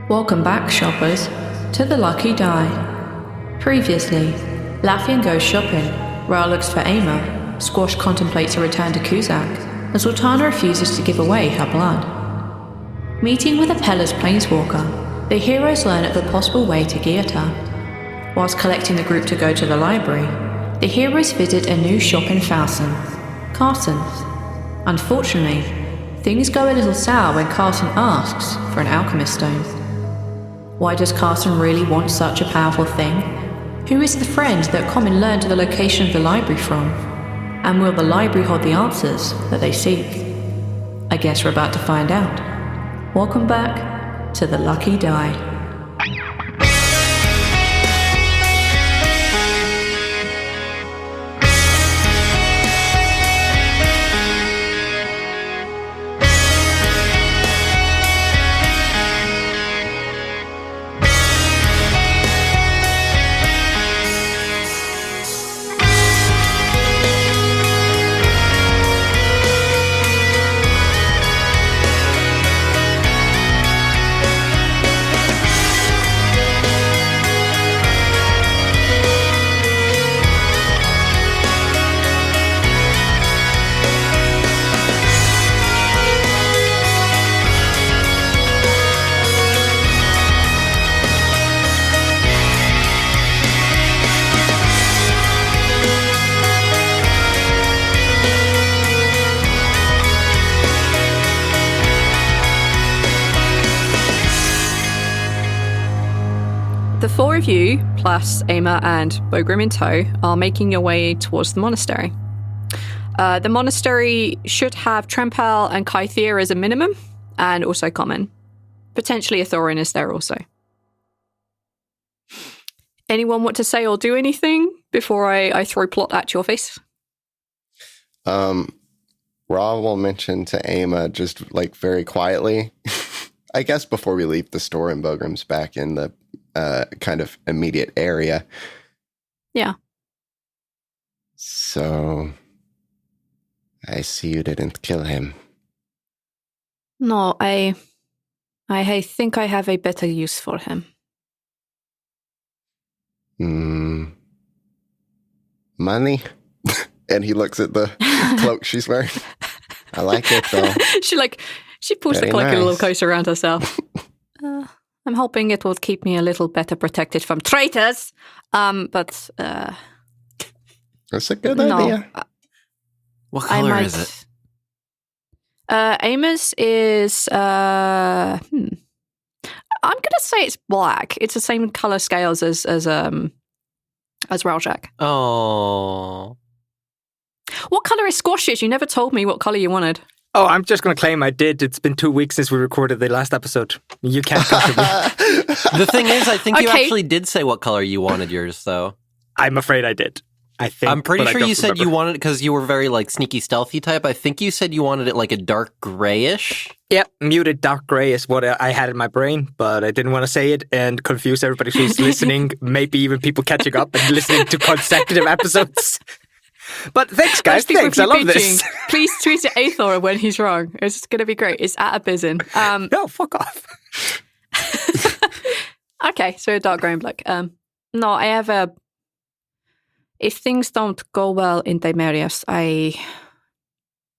Welcome back, shoppers, to the Lucky Die. Previously, Laffian goes shopping, Rhal looks for Ama, Squash contemplates a return to Kuzak, and Zaltanna refuses to give away her blood. Meeting with Apellas planeswalker, the heroes learn of the possible way to Geota. Whilst collecting the group to go to the library, the heroes visit a new shop in Fowson, Carson's. Unfortunately, things go a little sour when Carson asks for an alchemist stone. Why does Carson really want such a powerful thing? Who is the friend that Common learned the location of the library from? And will the library hold the answers that they seek? I guess we're about to find out. Welcome back to the Lucky Die. The four of you, plus Ama and Bogrim in tow, are making your way towards the monastery. The monastery should have Trempel and Kythia as a minimum, and also Common. Potentially Athorin is there also. Anyone want to say or do anything before I throw plot at your face? Rhal will mention to Ama just like very quietly, I guess before we leave the store and Bogrim's back in the kind of immediate area. Yeah. So, I see you didn't kill him. No, I think I have a better use for him. Money? And he looks at the cloak she's wearing. I like it though. She pulls Very the cloak a little nice. closer around herself. I'm hoping it will keep me a little better protected from traitors. But That's a good no. idea. What color is it? Ama's is I'm gonna say it's black. It's the same color scales as Raljack. Oh. What color is Squash's? You never told me what color you wanted. Oh, I'm just going to claim I did. It's been 2 weeks since we recorded the last episode. You can't come to me. The thing is, I think you Okay. actually did say what color you wanted yours, though. I'm afraid I did. I think. I'm pretty but I sure don't you said you remember. wanted it because you were very like sneaky, stealthy type. I think you said you wanted it like a dark grayish. Yep, muted dark gray is what I had in my brain, but I didn't want to say it and confuse everybody who's listening, maybe even people catching up and listening to consecutive episodes. But thanks, guys. Those people Thanks. I keep love bitching. this. Please tweet at Athor when he's wrong. It's going to be great. It's at a bizin. No, fuck off. Okay, so a dark grey and black. No, I have a... If things don't go well in Dimerius,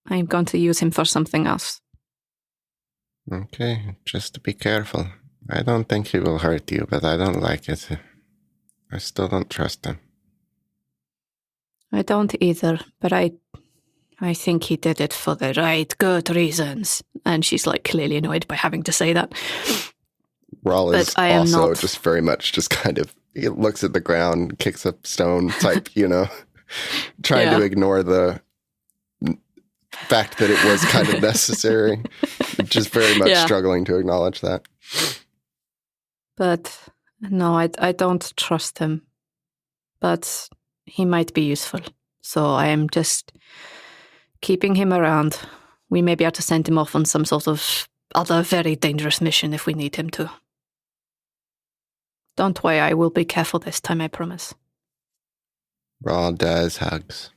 I'm going to use him for something else. Okay, just be careful. I don't think he will hurt you, but I don't like it. I still don't trust him. I don't either, but I think he did it for the right, good reasons. And she's like clearly annoyed by having to say that. Rhal is But I am also not. just very much just kind of, he looks at the ground, kicks a stone type, trying to ignore the fact that it was kind of necessary. Just very much struggling to acknowledge that. But no, I don't trust him. But he might be useful. So I am just keeping him around. We may be able to send him off on some sort of other very dangerous mission if we need him to. Don't worry, I will be careful this time, I promise. Rhal does hugs.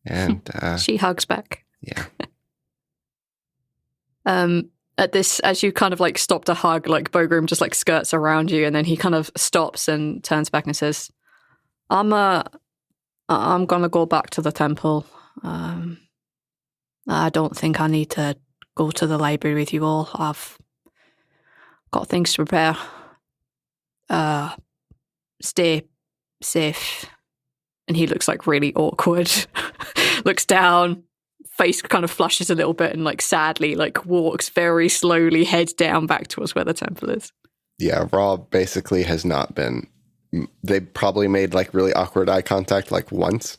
And She hugs back. yeah. at this, as you kind of like stop to hug, like Bogrim just like skirts around you, and then he kind of stops and turns back and says, I'm gonna go back to the temple. I don't think I need to go to the library with you all. I've got things to prepare. Stay safe. And he looks like really awkward. Looks down, face kind of flushes a little bit, and like sadly like walks very slowly, head down back towards where the temple is. Yeah, Rhal basically has not been. They probably made like really awkward eye contact like once,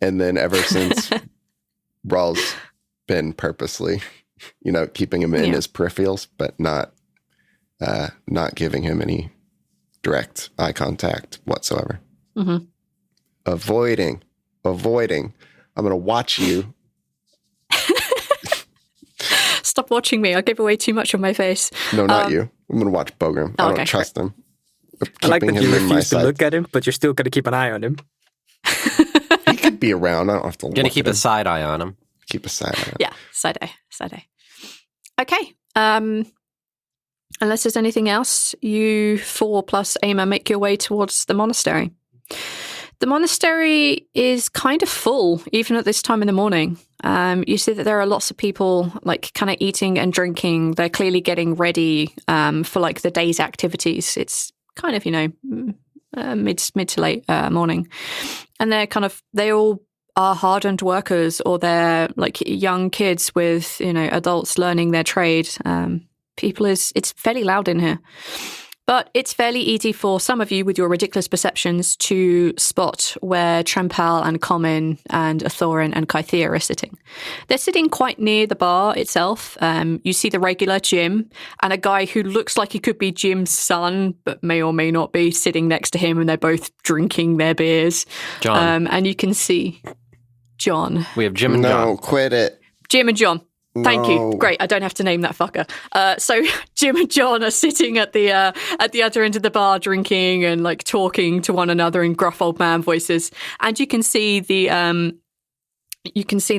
and then ever since, Rhal's been purposely, keeping him in his peripherals, but not giving him any direct eye contact whatsoever. Mm-hmm. Avoiding. I'm going to watch you. Stop watching me. I'll give away too much of my face. No, not you. I'm going to watch Bogrim. I don't trust him. I like that you refuse to look at him, but you're still going to keep an eye on him. He could be around. I don't have to look. Going to keep a side eye on him. Keep a side eye. Yeah, side eye. Okay. Unless there's anything else, you 4 plus Ama make your way towards the monastery. The monastery is kind of full, even at this time in the morning. You see that there are lots of people, like, kind of eating and drinking. They're clearly getting ready for, like, the day's activities. It's kind of, mid to late morning. And they all are hardened workers, or they're, like, young kids with, adults learning their trade. It's fairly loud in here. But it's fairly easy for some of you with your ridiculous perceptions to spot where Trempal and Common and Athorin and Kythea are sitting. They're sitting quite near the bar itself. You see the regular Jim and a guy who looks like he could be Jim's son, but may or may not be, sitting next to him, and they're both drinking their beers. John. And you can see John. We have Jim and John. No, quit it. Jim and John. Thank No. you. Great. I don't have to name that fucker. So Jim and John are sitting at the other end of the bar, drinking and like talking to one another in gruff old man voices. And you can see the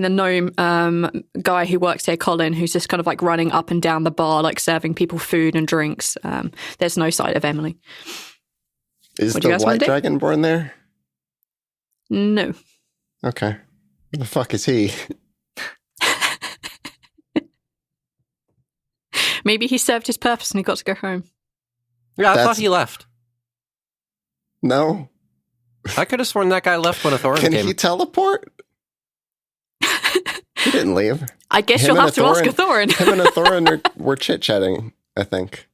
gnome guy who works here, Colin, who's just kind of like running up and down the bar, like serving people food and drinks. There's no sight of Emily. Is What do you the guys white wanna do? dragonborn there? No. Okay. Where the fuck is he? Maybe he served his purpose and he got to go home. Yeah, I That's- thought he left. No. I could have sworn that guy left when Athorin Can came. he teleport? He didn't leave. I guess Him you'll and have to ask Athorin. Him and Athorin were chit-chatting, I think.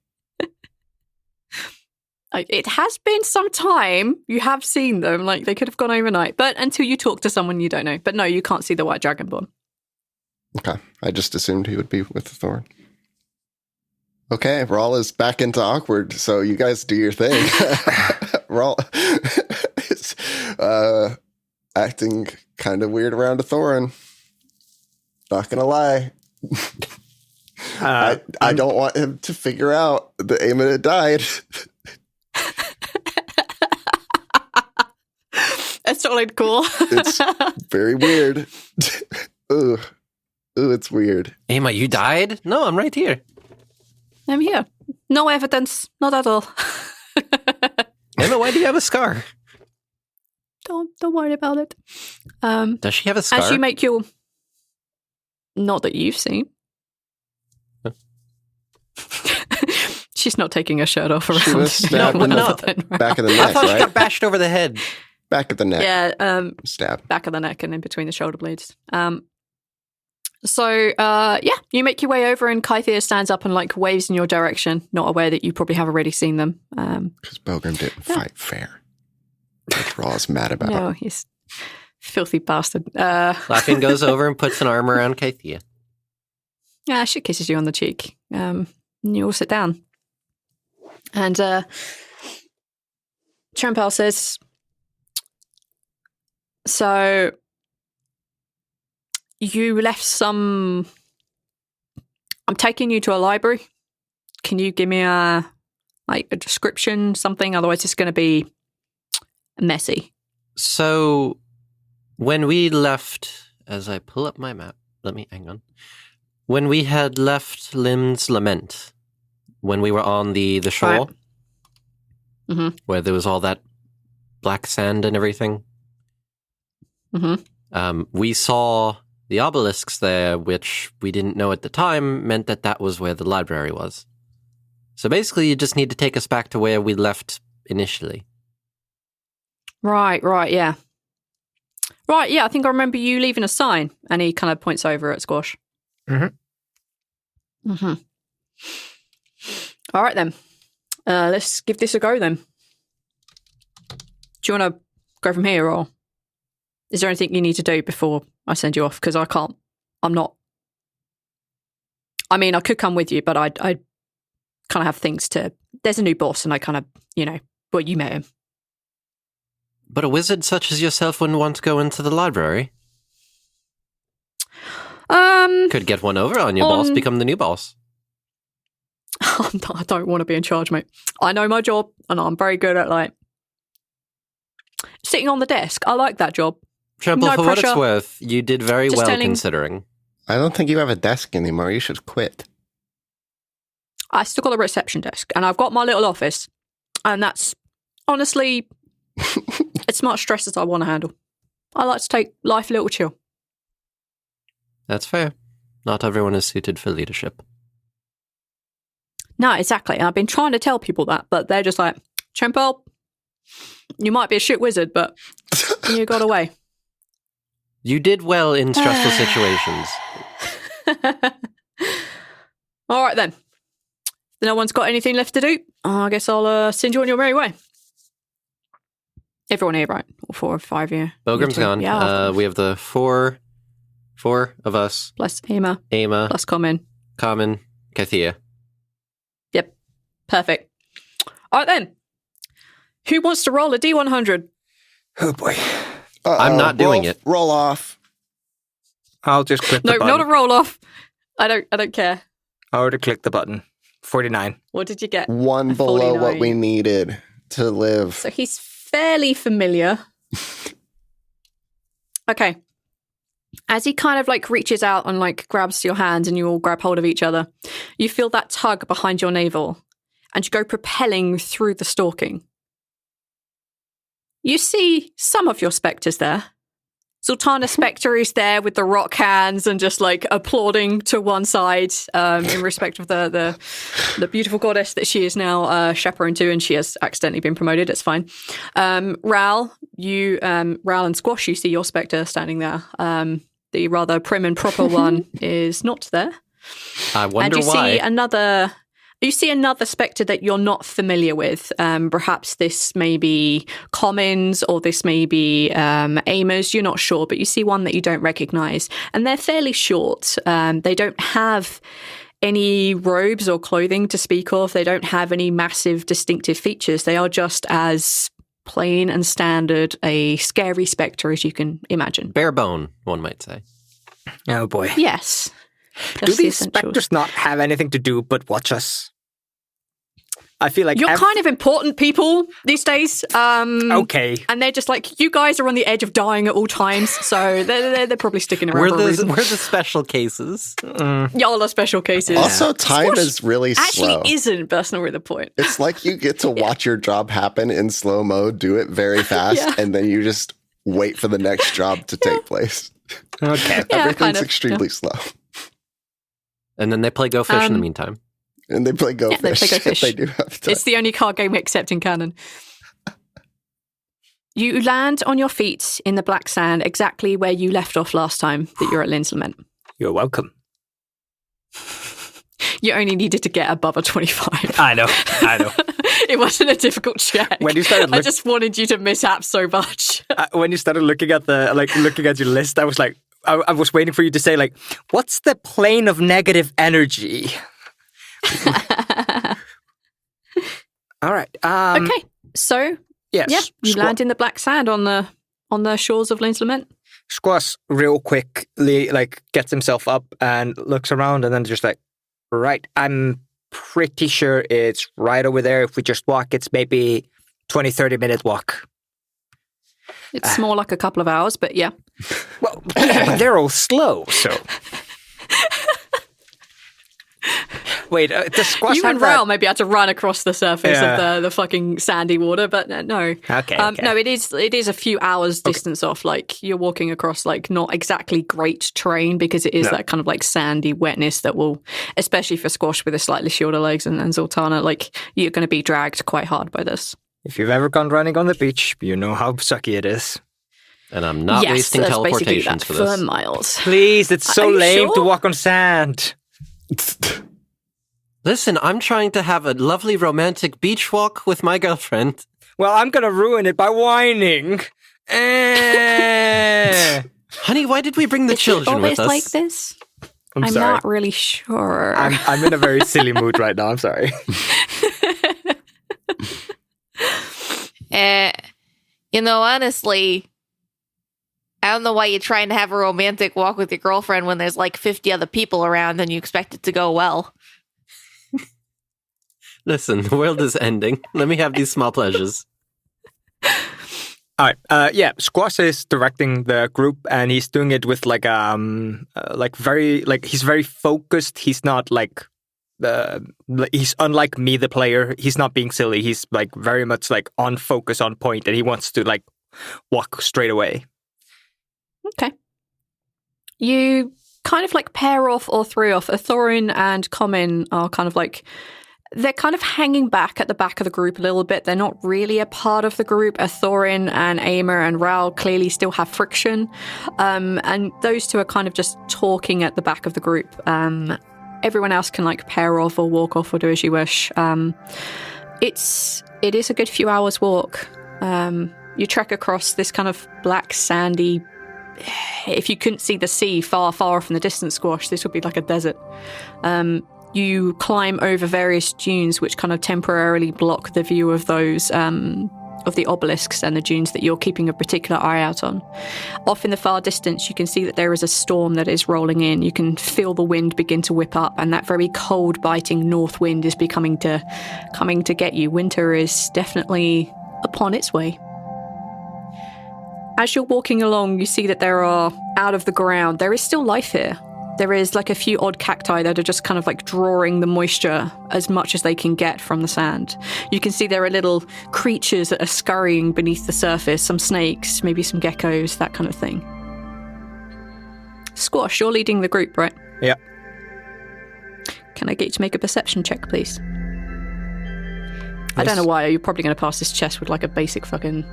It has been some time. You have seen them. Like, they could have gone overnight. But until you talk to someone, you don't know. But no, you can't see the white dragonborn. Okay. I just assumed he would be with Athorin. Okay, Rhal is back into awkward, so you guys do your thing. Rhal is acting kind of weird around Athorin. Not gonna lie. I don't want him to figure out that Eamon had died. That's solid cool. It's very weird. Ooh, it's weird. Emma, you died? No, I'm right here. I'm here. No evidence. Not at all. Emma, why do you have a scar? Don't worry about it. Does she have a scar? As you make your... Not that you've seen. She's not taking her shirt off around. She was stabbed in the back of the I neck, thought she right? got bashed over the head. Back of the neck. Yeah, Stab. back of the neck and in between the shoulder blades. You make your way over, and Kythea stands up and like waves in your direction, not aware that you probably have already seen them. Because Bogrim didn't fight fair. That's what Raw's mad about. No, he's filthy bastard. Laughing goes over and puts an arm around Kythea. Yeah, she kisses you on the cheek. And you all sit down. And Trempal says, so you left some... I'm taking you to a library. Can you give me a description, something? Otherwise it's going to be messy. So when we left, as I pull up my map, hang on. When we had left Lim's Lament, when we were on the shore, right. Where there was all that black sand and everything, we saw the obelisks there, which we didn't know at the time meant that was where the library was. So basically, you just need to take us back to where we left initially. Right, yeah. Right, yeah, I think I remember you leaving a sign, and he kind of points over at Squash. All right, then. Let's give this a go, then. Do you want to go from here, or is there anything you need to do before I send you off? Because I can't. I'm not. I mean, I could come with you, but I kind of have things to. There's a new boss, and I kind of, well, you met him. But a wizard such as yourself wouldn't want to go into the library. Could get one over on your boss, become the new boss. I don't want to be in charge, mate. I know my job, and I'm very good at, sitting on the desk. I like that job. Trample, no for pressure. what it's worth, you did very Just well considering. I don't think you have a desk anymore. You should quit. I still got a reception desk, and I've got my little office, and that's honestly as much stress as I want to handle. I like to take life a little chill. That's fair. Not everyone is suited for leadership. No, exactly. And I've been trying to tell people that, but they're just like, Trample, you might be a shit wizard, but you got away. You did well in stressful situations. All right, then. No one's got anything left to do. I guess I'll send you on your merry way. Everyone here, right? All 4 or 5 here. Bogrim's gone. Yeah, we have the four of us. Plus Ema. Plus Common, Kathia. Yep. Perfect. All right, then. Who wants to roll a D100? Oh, boy. I'm not doing it. Roll off. I'll just click the No, button. not a roll off. I don't care. I already clicked the button. 49. What did you get? One below 49. what we needed to live. So he's fairly familiar. Okay. As he kind of reaches out and grabs your hand and you all grab hold of each other, you feel that tug behind your navel and you go propelling through the stalking. You see some of your spectres there. Zaltanna Spectre is there with the rock hands and just applauding to one side in respect of the beautiful goddess that she is now chaperone to, and she has accidentally been promoted. It's fine. Rhal, Rhal and Squash, you see your spectre standing there. The rather prim and proper one is not there. I wonder why. You see another spectre that you're not familiar with. Perhaps this may be Commons or this may be Amers. You're not sure, but you see one that you don't recognize. And they're fairly short. They don't have any robes or clothing to speak of. They don't have any massive distinctive features. They are just as plain and standard a scary spectre as you can imagine. Bare bone, one might say. Oh, boy. Yes. Do these spectres not have anything to do but watch us? I feel like you're kind of important people these days. Okay. And they're just you guys are on the edge of dying at all times, so they're probably sticking around for a reason. We're the special cases. Y'all are special cases. Also, time is really slow. Actually isn't, but that's not really the point. It's like you get to watch your job happen in slow mode, do it very fast, and then you just wait for the next job to take place. Okay. Everything's extremely slow. And then they play Go Fish in the meantime. And they play Go Fish. They play Go Fish. They do have time. It's the only card game except in canon. You land on your feet in the black sand exactly where you left off last time that you're at Lin's Lament. You're welcome. You only needed to get above a 25. I know. It wasn't a difficult check. When you started I just wanted you to mishap so much. When you started looking at looking at your list, I was I was waiting for you to say what's the plane of negative energy? All right. Okay. So yes, you land in the black sand on the shores of Lin's Lament. Squash real quickly gets himself up and looks around and then just right, I'm pretty sure it's right over there. If we just walk, it's maybe 20-30 minute walk. It's more like a couple of hours, but yeah. Well, they're all slow, so. Wait, does Squash You have and that? Rhal maybe had to run across the surface of the fucking sandy water, but no. Okay. No, it is a few hours distance off. Like you're walking across like not exactly great terrain because it is that kind of like sandy wetness that will, especially for Squash with the slightly shorter legs and Zaltanna, like you're going to be dragged quite hard by this. If you've ever gone running on the beach, you know how sucky it is. And I'm not wasting teleportations for this. For miles. Please, it's so lame to walk on sand. Listen, I'm trying to have a lovely romantic beach walk with my girlfriend. Well, I'm going to ruin it by whining. Honey, why did we bring the children with us? Always like this? I'm sorry. not really sure. I'm in a very silly mood right now. I'm sorry. Honestly, I don't know why you're trying to have a romantic walk with your girlfriend when there's like 50 other people around and you expect it to go well. Listen, the world is ending. Let me have these small pleasures. All right. Squash is directing the group, and he's doing it with he's very focused. He's not he's unlike me, the player. He's not being silly. He's like very much like on focus, on point, and he wants to like walk straight away. Okay. You kind of like pair off or three off. Athorin and Common are kind of like, they're kind of hanging back at the back of the group a little bit. They're not really a part of the group. Athorin and Aimer and Rhal clearly still have friction. And those two are kind of just talking at the back of the group. Everyone else can like pair off or walk off or do as you wish. It is a good few hours walk. You trek across this kind of black sandy, if you couldn't see the sea far off in the distance, Squash, this would be like a desert. You climb over various dunes which kind of temporarily block the view of those of the obelisks and the dunes that you're keeping a particular eye out on. Off in the far distance, you can see that there is a storm that is rolling in. You can feel the wind begin to whip up, and that very cold, biting north wind is coming to get you. Winter is definitely upon its way. As you're walking along, you see that there are, out of the ground, there is still life here. There is like a few odd cacti that are just kind of like drawing the moisture as much as they can get from the sand. You can see there are little creatures that are scurrying beneath the surface, some snakes, maybe some geckos, that kind of thing. Squash, you're leading the group, right? Yeah. Can I get you to make a perception check, please? I don't know why, you're probably going to pass this chest with like a basic fucking...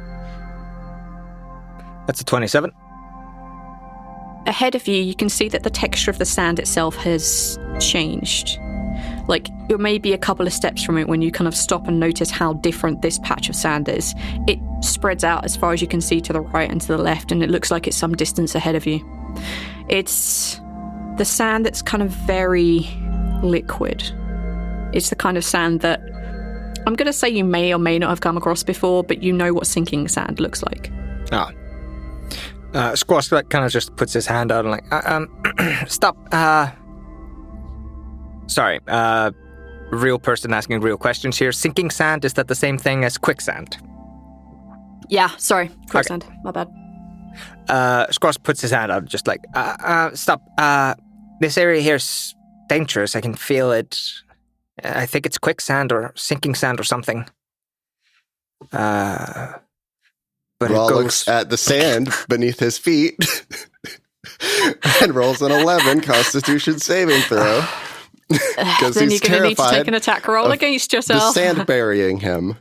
That's a 27. Ahead of you, you can see that the texture of the sand itself has changed. Like, you're maybe a couple of steps from it when you kind of stop and notice how different this patch of sand is. It spreads out as far as you can see to the right and to the left, and it looks like it's some distance ahead of you. It's the sand that's kind of very liquid. It's the kind of sand that I'm going to say you may or may not have come across before, but you know what sinking sand looks like. Ah. Squash kind of just puts his hand out and like, stop. Sorry. Real person asking real questions here. Sinking sand, is that the same thing as quicksand? Yeah, sorry. Quicksand. My bad. Squash puts his hand out just like, stop. This area here's dangerous. I can feel it. I think it's quicksand or sinking sand or something. But Rhal looks at the sand beneath his feet and rolls an 11 Constitution saving throw because then he's you're going to need to terrified take an attack roll against the yourself. sand burying him.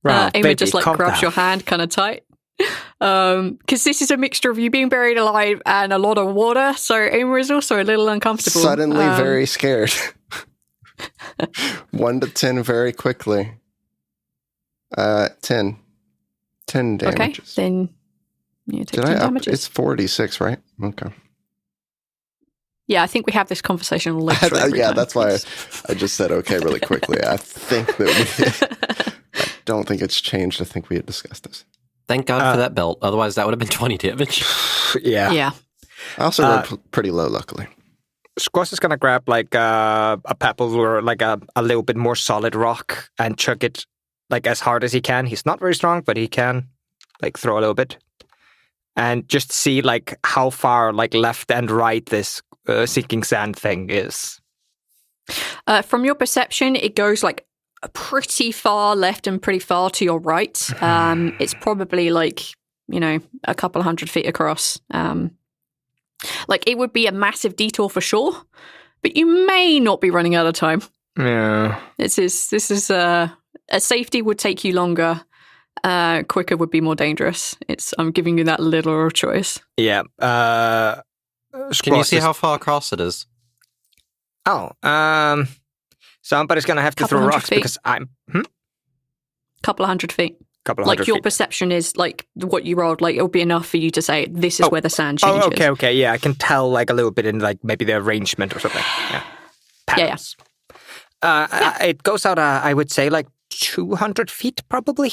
Amy just like grabs your hand kind of tight. Because this is a mixture of you being buried alive and a lot of water, so Amy is also a little uncomfortable. Suddenly very scared. 1 to 10 very quickly. 10 damages. Okay, then you take 10 damages. It's 46, right? Okay. Yeah, I think we have this conversation later. Yeah, that's why I just said okay really quickly. I think that I don't think it's changed. I think we had discussed this. Thank God for that belt. Otherwise, that would have been 20 damage. Yeah. I also rolled pretty low, luckily. Squash is going to grab like a pebble or like a little bit more solid rock and chuck it like as hard as he can. He's not very strong, but he can like throw a little bit and just see like how far like left and right this sinking sand thing is? From your perception, it goes like pretty far left and pretty far to your right. It's probably like, a couple 100 feet across. Like it would be a massive detour for sure, but you may not be running out of time. Yeah. This is a safety would take you longer. Quicker would be more dangerous. I'm giving you that little choice. Yeah. Can you see how far across it is? Oh, somebody's gonna have to throw rocks because I'm. Couple of 100 feet. Couple of like 100 your feet. perception is like what you rolled. Like it'll be enough for you to say this is where the sand changes. Oh, okay. Yeah, I can tell like a little bit in like maybe the arrangement or something. Yeah. Patterns. Yeah. It goes out. I would say like 200 feet probably.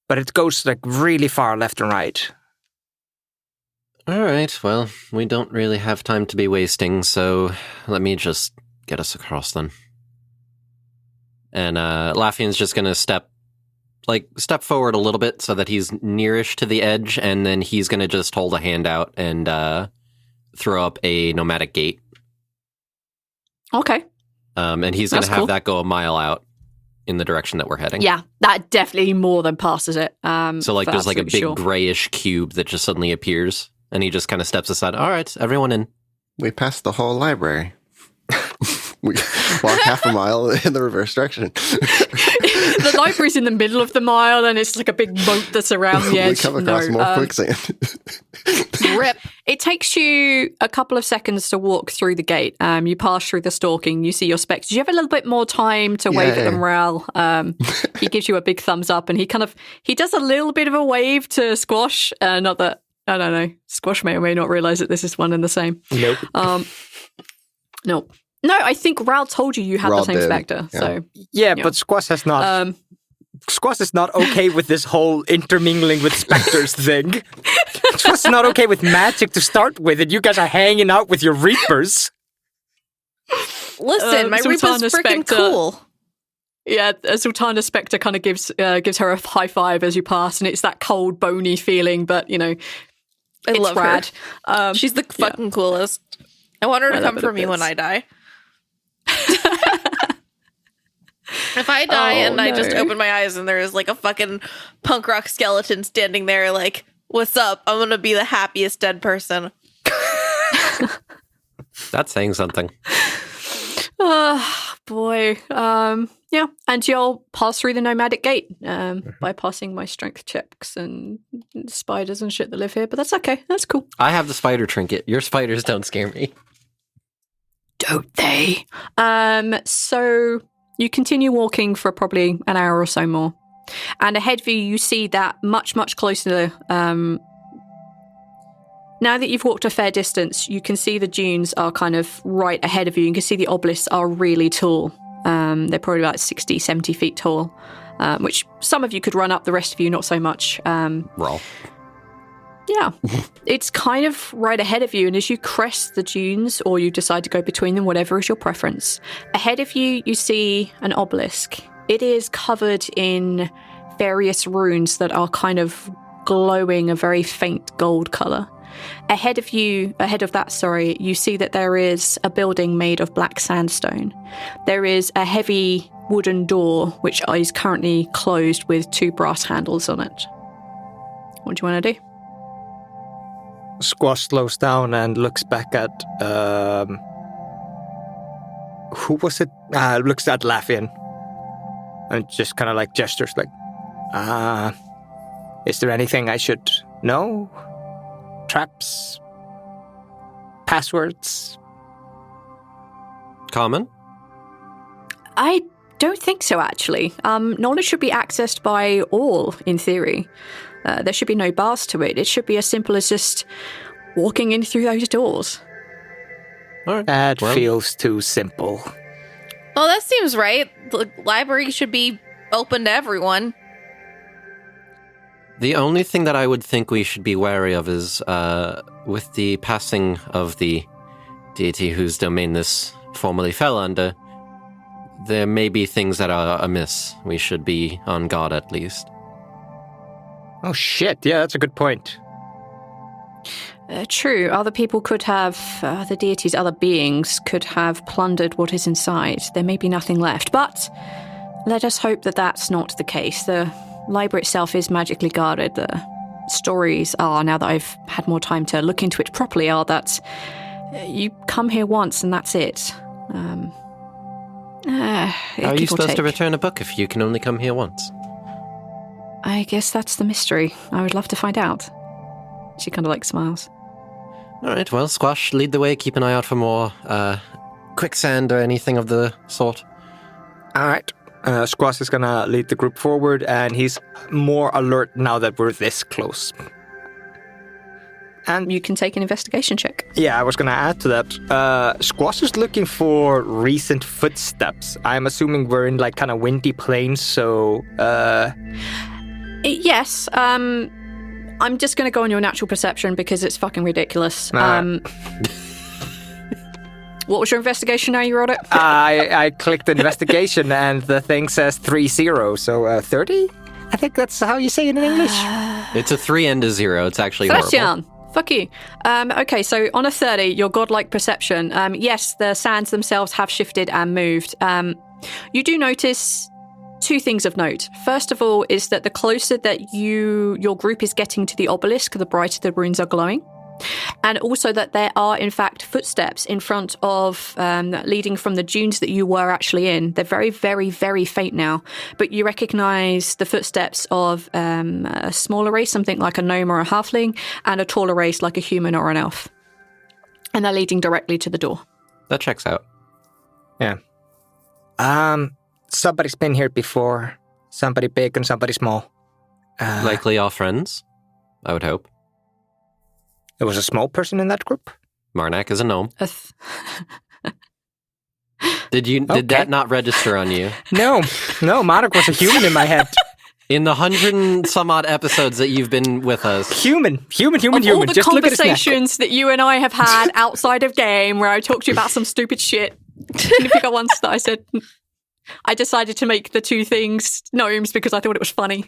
But it goes like really far left and right. All right, well, we don't really have time to be wasting, so let me just get us across then. And Lafian's just going to step forward a little bit so that he's nearish to the edge, and then he's going to just hold a hand out and throw up a nomadic gate. Okay. And he's going to have that go a mile out in the direction that we're heading. Yeah, that definitely more than passes it. So like there's like a big grayish cube that just suddenly appears, and he just kind of steps aside. All right, everyone in. We passed the whole library. We walk half a mile in the reverse direction. The library's in the middle of the mile, and it's like a big moat that's around the edge. We come across more quicksand. Rip. It takes you a couple of seconds to walk through the gate. You pass through the stalking. You see your specs. You have a little bit more time to wave at them, Rhal. He gives you a big thumbs up, and he does a little bit of a wave to Squash. Not that, I don't know, Squash may or may not realize that this is one and the same. Nope. No. No, I think Rhal told you had the same spectre. Yeah. So Yeah, but Squash has not. Squash is not okay with this whole intermingling with specters thing. Squash is not okay with magic to start with, and you guys are hanging out with your reapers. Listen, my Reaper's Zaltanna freaking Spectre. cool. Yeah, Zaltanna Spectre kind of gives her a high five as you pass, and it's that cold, bony feeling, but I it's love rad. her. She's the fucking coolest. I want her to come for me when I die. If I die and I just open my eyes and there's like a fucking punk rock skeleton standing there like, what's up? I'm gonna be the happiest dead person. That's saying something. Boy. Yeah, and you'll pass through the nomadic gate by passing my strength checks and spiders and shit that live here, but that's okay. That's cool. I have the spider trinket. Your spiders don't scare me. Don't they? So you continue walking for probably an hour or so more. And ahead of you, you see that much, much closer. Now that you've walked a fair distance, you can see the dunes are kind of right ahead of you. You can see the obelisks are really tall. They're probably about 60, 70 feet tall, which some of you could run up, the rest of you not so much. Rhal. Yeah, it's kind of right ahead of you, and as you crest the dunes, or you decide to go between them, whatever is your preference, ahead of you, you see an obelisk. It is covered in various runes that are kind of glowing a very faint gold colour. Ahead of that, you see that there is a building made of black sandstone. There is a heavy wooden door, which is currently closed with 2 brass handles on it. What do you want to do? Squash slows down and looks back at who was it? Looks at Lafian and just kind of like gestures like, is there anything I should know? Traps? Passwords? Common? I don't think so, actually. Knowledge should be accessed by all, in theory. There should be no bars to it. It should be as simple as just walking in through those doors. All right. That feels too simple. Well, that seems right. The library should be open to everyone. The only thing that I would think we should be wary of is with the passing of the deity whose domain this formerly fell under, there may be things that are amiss. We should be on guard at least. Oh shit, yeah, that's a good point. True, other people could have, the deities, other beings could have plundered what is inside. There may be nothing left, but let us hope that that's not the case. The library itself is magically guarded. The stories are, now that I've had more time to look into it properly, are that you come here once and that's it. How are you supposed to return a book if you can only come here once? I guess that's the mystery. I would love to find out. She kind of like smiles. All right, well, Squash, lead the way. Keep an eye out for more quicksand or anything of the sort. All right. Squash is going to lead the group forward, and he's more alert now that we're this close. And you can take an investigation check. Yeah, I was going to add to that. Squash is looking for recent footsteps. I'm assuming we're in like kind of windy plains, so... Yes, I'm just going to go on your natural perception because it's fucking ridiculous. What was your investigation now you wrote it? I clicked investigation and the thing says 30, so 30? I think that's how you say it in English. It's a 3 and a 0. It's actually horrible. Fuck you. Okay, so on a 30, your godlike perception, yes, the sands themselves have shifted and moved. You do notice 2 things of note. First of all is that the closer that your group is getting to the obelisk, the brighter the runes are glowing. And also that there are, in fact, footsteps in front of, leading from the dunes that you were actually in. They're very, very, very faint now. But you recognize the footsteps of a smaller race, something like a gnome or a halfling, and a taller race like a human or an elf. And they're leading directly to the door. That checks out. Yeah. Somebody's been here before. Somebody big and somebody small. Likely all friends, I would hope. There was a small person in that group? Marnak is a gnome. Did that not register on you? No, Marnak was a human in my head. In the 100 and some odd episodes that you've been with us. Human. All the just conversations that you and I have had outside of game where I talked to you about some stupid shit. Can you pick up once that I said... I decided to make the 2 things gnomes because I thought it was funny.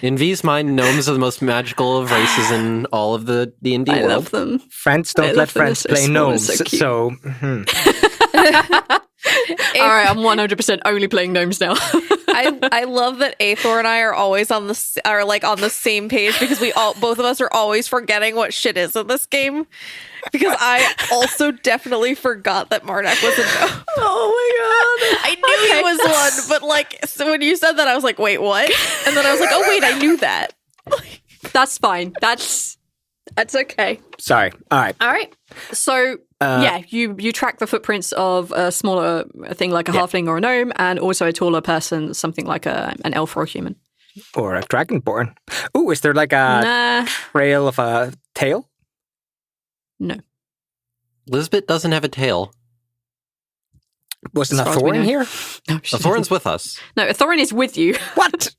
In V's mind, gnomes are the most magical of races in all of the D&D world. I love them. Friends don't let friends play gnomes, so... All right, I'm 100% only playing gnomes now. I love that Athor and I are always on the same page because both of us are always forgetting what shit is in this game. Because I also definitely forgot that Marnak was a gnome. Oh my god! I knew he was one, but so when you said that, I was like, wait, what? And then I was like, oh wait, I knew that. That's fine. That's okay. Sorry. All right. So you track the footprints of a smaller thing like a halfling or a gnome, and also a taller person, something like an elf or a human. Or a dragonborn. Ooh, is there like a trail of a tail? No. Lizbet doesn't have a tail. Wasn't Athorin here? No, Athorin's with us. No, Athorin is with you. What?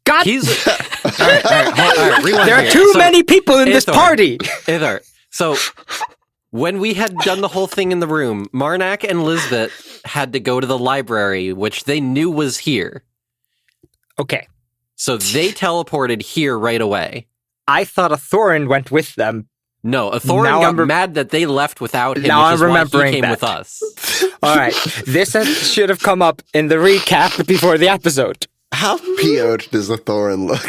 God! He's... all right, there are too many people in this party! So, when we had done the whole thing in the room, Marnak and Lizbet had to go to the library, which they knew was here. Okay. So they teleported here right away. I thought Athorin went with them. No, Athorin got mad that they left without him, now which is I'm remembering why he came that. with us. All right. This should have come up in the recap before the episode. How PO'd does Athorin look?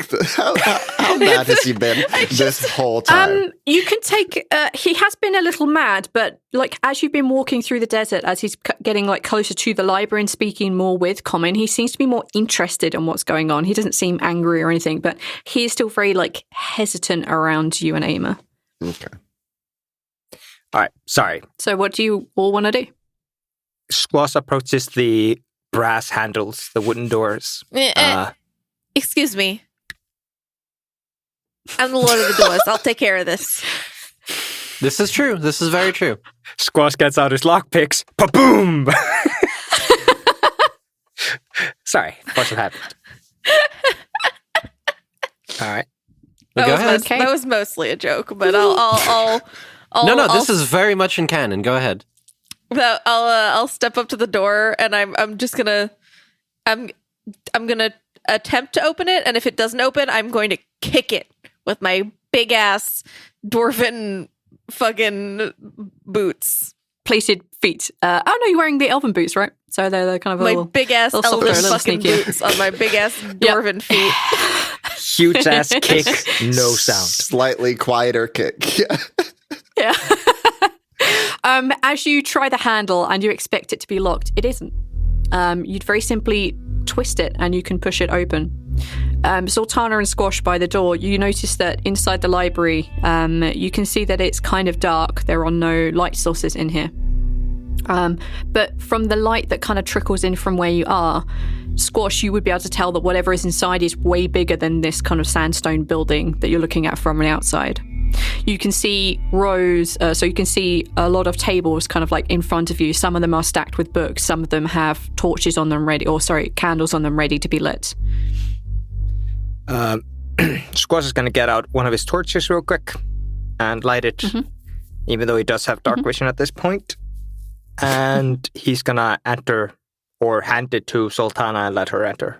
How mad has he been this whole time? You can take... he has been a little mad, but like as you've been walking through the desert, as he's getting like closer to the library and speaking more with Common, he seems to be more interested in what's going on. He doesn't seem angry or anything, but he is still very like hesitant around you and Ama. Okay. All right. Sorry. So what do you all want to do? Squash approaches the brass handles, the wooden doors. Excuse me. I'm the Lord of the Doors. I'll take care of this. This is true. This is very true. Squash gets out his lockpicks. Pa-boom! Sorry. What's what happened? All right. Go ahead. That was mostly a joke, but I'll No, this is very much in canon. Go ahead. I'll step up to the door and I'm just gonna attempt to open it, and if it doesn't open, I'm going to kick it with my big ass dwarven fucking boots. Plated feet. Oh no, you're wearing the elven boots, right? So they're kind of a My little, big ass little softer, a elven little fucking sneakier. boots on my big ass dwarven feet. Huge ass kick, no sound. Slightly quieter kick. Yeah. Yeah. As you try the handle and you expect it to be locked, it isn't. You'd very simply twist it and you can push it open. Zaltanna and Squash by the door, you notice that inside the library, you can see that it's kind of dark. There are no light sources in here. But from the light that kind of trickles in from where you are, Squash, you would be able to tell that whatever is inside is way bigger than this kind of sandstone building that you're looking at from the outside. You can see rows, so you can see a lot of tables kind of like in front of you. Some of them are stacked with books. Some of them have torches on them ready, candles on them ready to be lit. Squash is going to get out one of his torches real quick and light it, even though he does have dark vision at this point. And he's going to enter or hand it to Zaltanna and let her enter.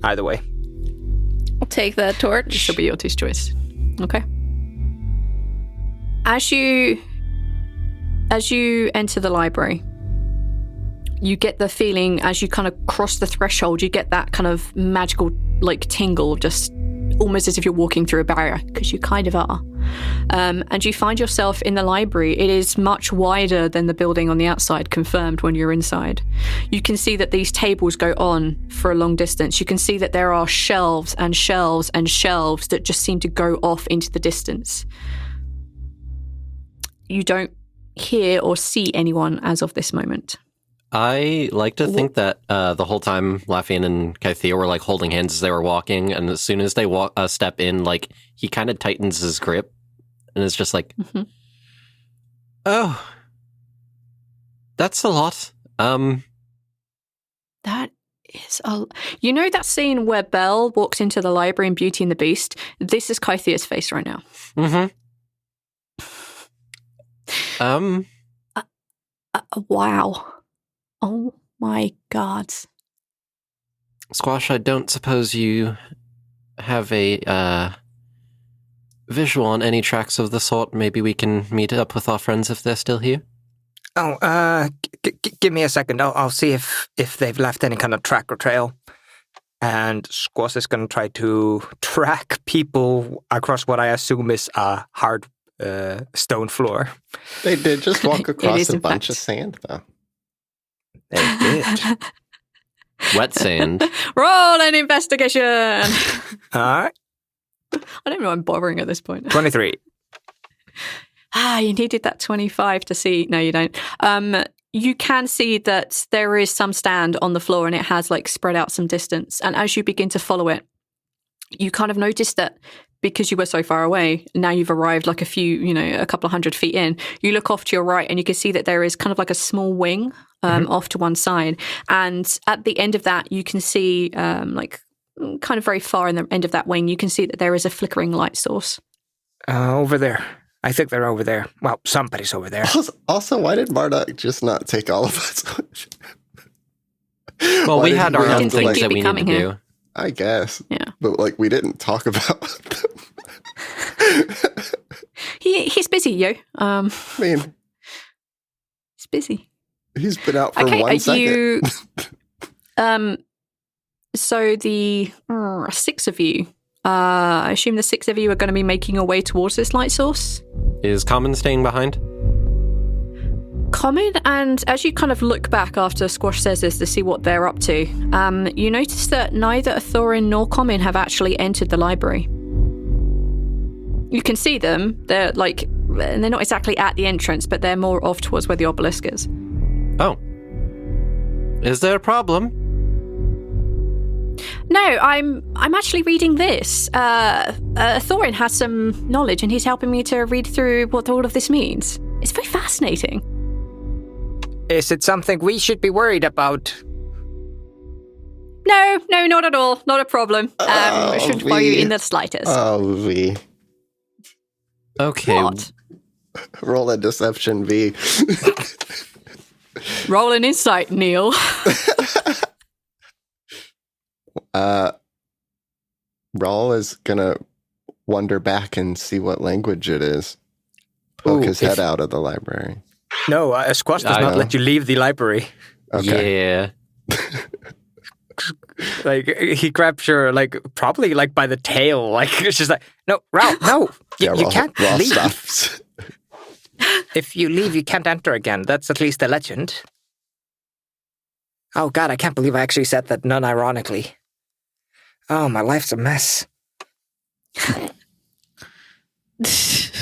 Either way. I'll take that torch. This will be your two's choice. Okay. As you enter the library, you get the feeling as you kind of cross the threshold, you get that kind of magical like tingle, just almost as if you're walking through a barrier, because you kind of are. And you find yourself in the library. It is much wider than the building on the outside, confirmed when you're inside. You can see that these tables go on for a long distance. You can see that there are shelves and shelves and shelves that just seem to go off into the distance. You don't hear or see anyone as of this moment. I like to think that the whole time Lafayette and Kythea were like holding hands as they were walking, and as soon as they step in, like he kind of tightens his grip, and it's just like, oh, that's a lot. That is you know that scene where Belle walks into the library in Beauty and the Beast? This is Kythea's face right now. Wow. Oh my God. Squash, I don't suppose you have a visual on any tracks of the sort. Maybe we can meet up with our friends if they're still here. Oh, give me a second. I'll see if they've left any kind of track or trail. And Squash is going to try to track people across what I assume is a hard stone floor. They did just walk across a bunch of sand, though. They did. Wet sand. Roll an investigation. All right. I don't know why I'm bothering at this point. 23. You needed that 25 to see. No, you don't. You can see that there is some stand on the floor and it has like spread out some distance. And as you begin to follow it, you kind of notice that because you were so far away, now you've arrived like a couple of 100 feet in, you look off to your right and you can see that there is kind of like a small wing off to one side. And at the end of that, you can see like kind of very far in the end of that wing, you can see that there is a flickering light source. Over there. I think they're over there. Well, somebody's over there. Also, why did Marduk just not take all of us? Well, we had our own things that we needed to do. I guess. Yeah. But, like, we didn't talk about them. He's busy, yo. I mean... He's busy. He's been out for 1 second. So the 6 of you, I assume the 6 of you are going to be making your way towards this light source? Is Common staying behind? Common, and as you kind of look back after Squash says this to see what they're up to, you notice that neither Athorin nor Common have actually entered the library. You can see them. They're not exactly at the entrance, but they're more off towards where the obelisk is. Oh. Is there a problem? No, I'm actually reading this. Athorin has some knowledge, and he's helping me to read through what all of this means. It's very fascinating. Is it something we should be worried about? No, not at all. Not a problem. It shouldn't bother you in the slightest. Oh, V. Okay. What? Roll a deception, V. Roll an insight, Neil. Rhal is gonna wander back and see what language it is. Poke his head out of the library. No, Squash does not let you leave the library. Okay. Yeah. Like, he grabs your, like, probably, like, by the tail. Like, it's just like, no, Rhal, no. You can't Rhal leave. stops. If you leave, you can't enter again. That's at least a legend. Oh, God, I can't believe I actually said that non-ironically. Oh, my life's a mess.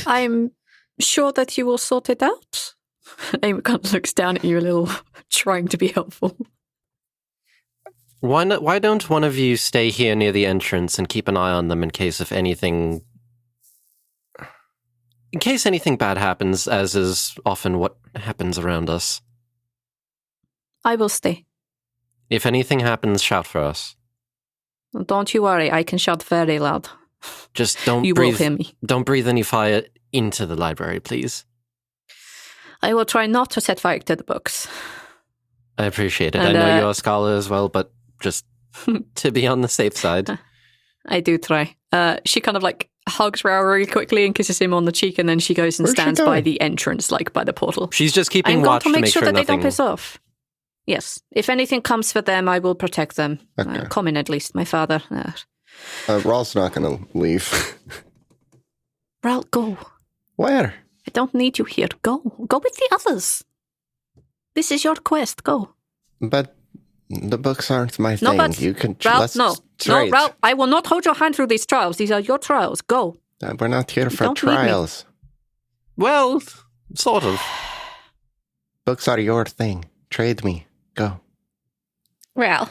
I'm sure that you will sort it out. Amy kind of looks down at you a little, trying to be helpful. Why don't one of you stay here near the entrance and keep an eye on them in case anything bad happens, as is often what happens around us. I will stay. If anything happens, shout for us. Don't you worry, I can shout very loud. Just don't You breathe. will hear me. Don't breathe any fire into the library, please. I will try not to set fire to the books. I appreciate it. And, I know you're a scholar as well, but just to be on the safe side. I do try. She kind of like hugs Rhal really quickly and kisses him on the cheek, and then she goes and Where's she stands by going? the entrance, like by the portal. She's just keeping I'm going watch to make sure that they nothing... don't piss off. Yes. If anything comes for them, I will protect them. Okay. Common, at least. My father. Rhal's not going to leave. Rhal, go. Where? I don't need you here. Go. Go with the others. This is your quest. Go. But the books aren't my No, thing. but You can Rhal, let's no, trade. Rhal, I will not hold your hand through these trials. These are your trials. Go. We're not here for don't need me. trials. Well, sort of. Books are your thing. Trade me. Go. Rhal.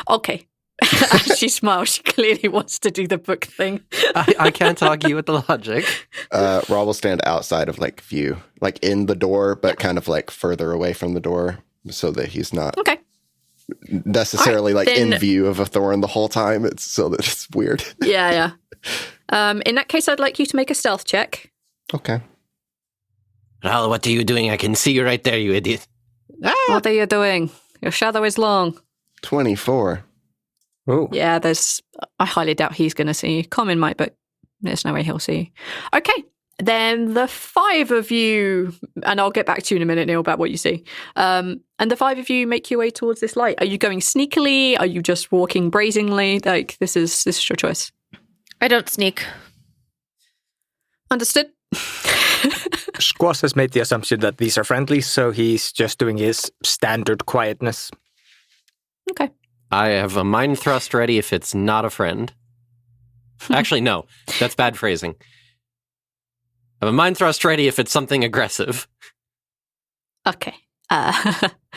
Okay. As she smiles, she clearly wants to do the book thing. I can't argue with the logic. Rhal will stand outside of like view, like in the door, but kind of like further away from the door, so that he's not Okay. necessarily All right, like in then- view of Athorin the whole time. It's so that it's weird. Yeah. In that case, I'd like you to make a stealth check. Okay. Rhal, what are you doing? I can see you right there, you idiot. What are you doing? Your shadow is long. 24. Oh. Yeah, I highly doubt he's going to see you. Common might, but there's no way he'll see you. Okay, then the five of you, and I'll get back to you in a minute, Neil, about what you see. And the five of you make your way towards this light. Are you going sneakily? Are you just walking brazenly? Like, this is your choice. I don't sneak. Understood? Squash has made the assumption that these are friendly, so he's just doing his standard quietness. Okay. I have a mind thrust ready if it's not a friend. Actually, no. That's bad phrasing. I have a mind thrust ready if it's something aggressive. Okay.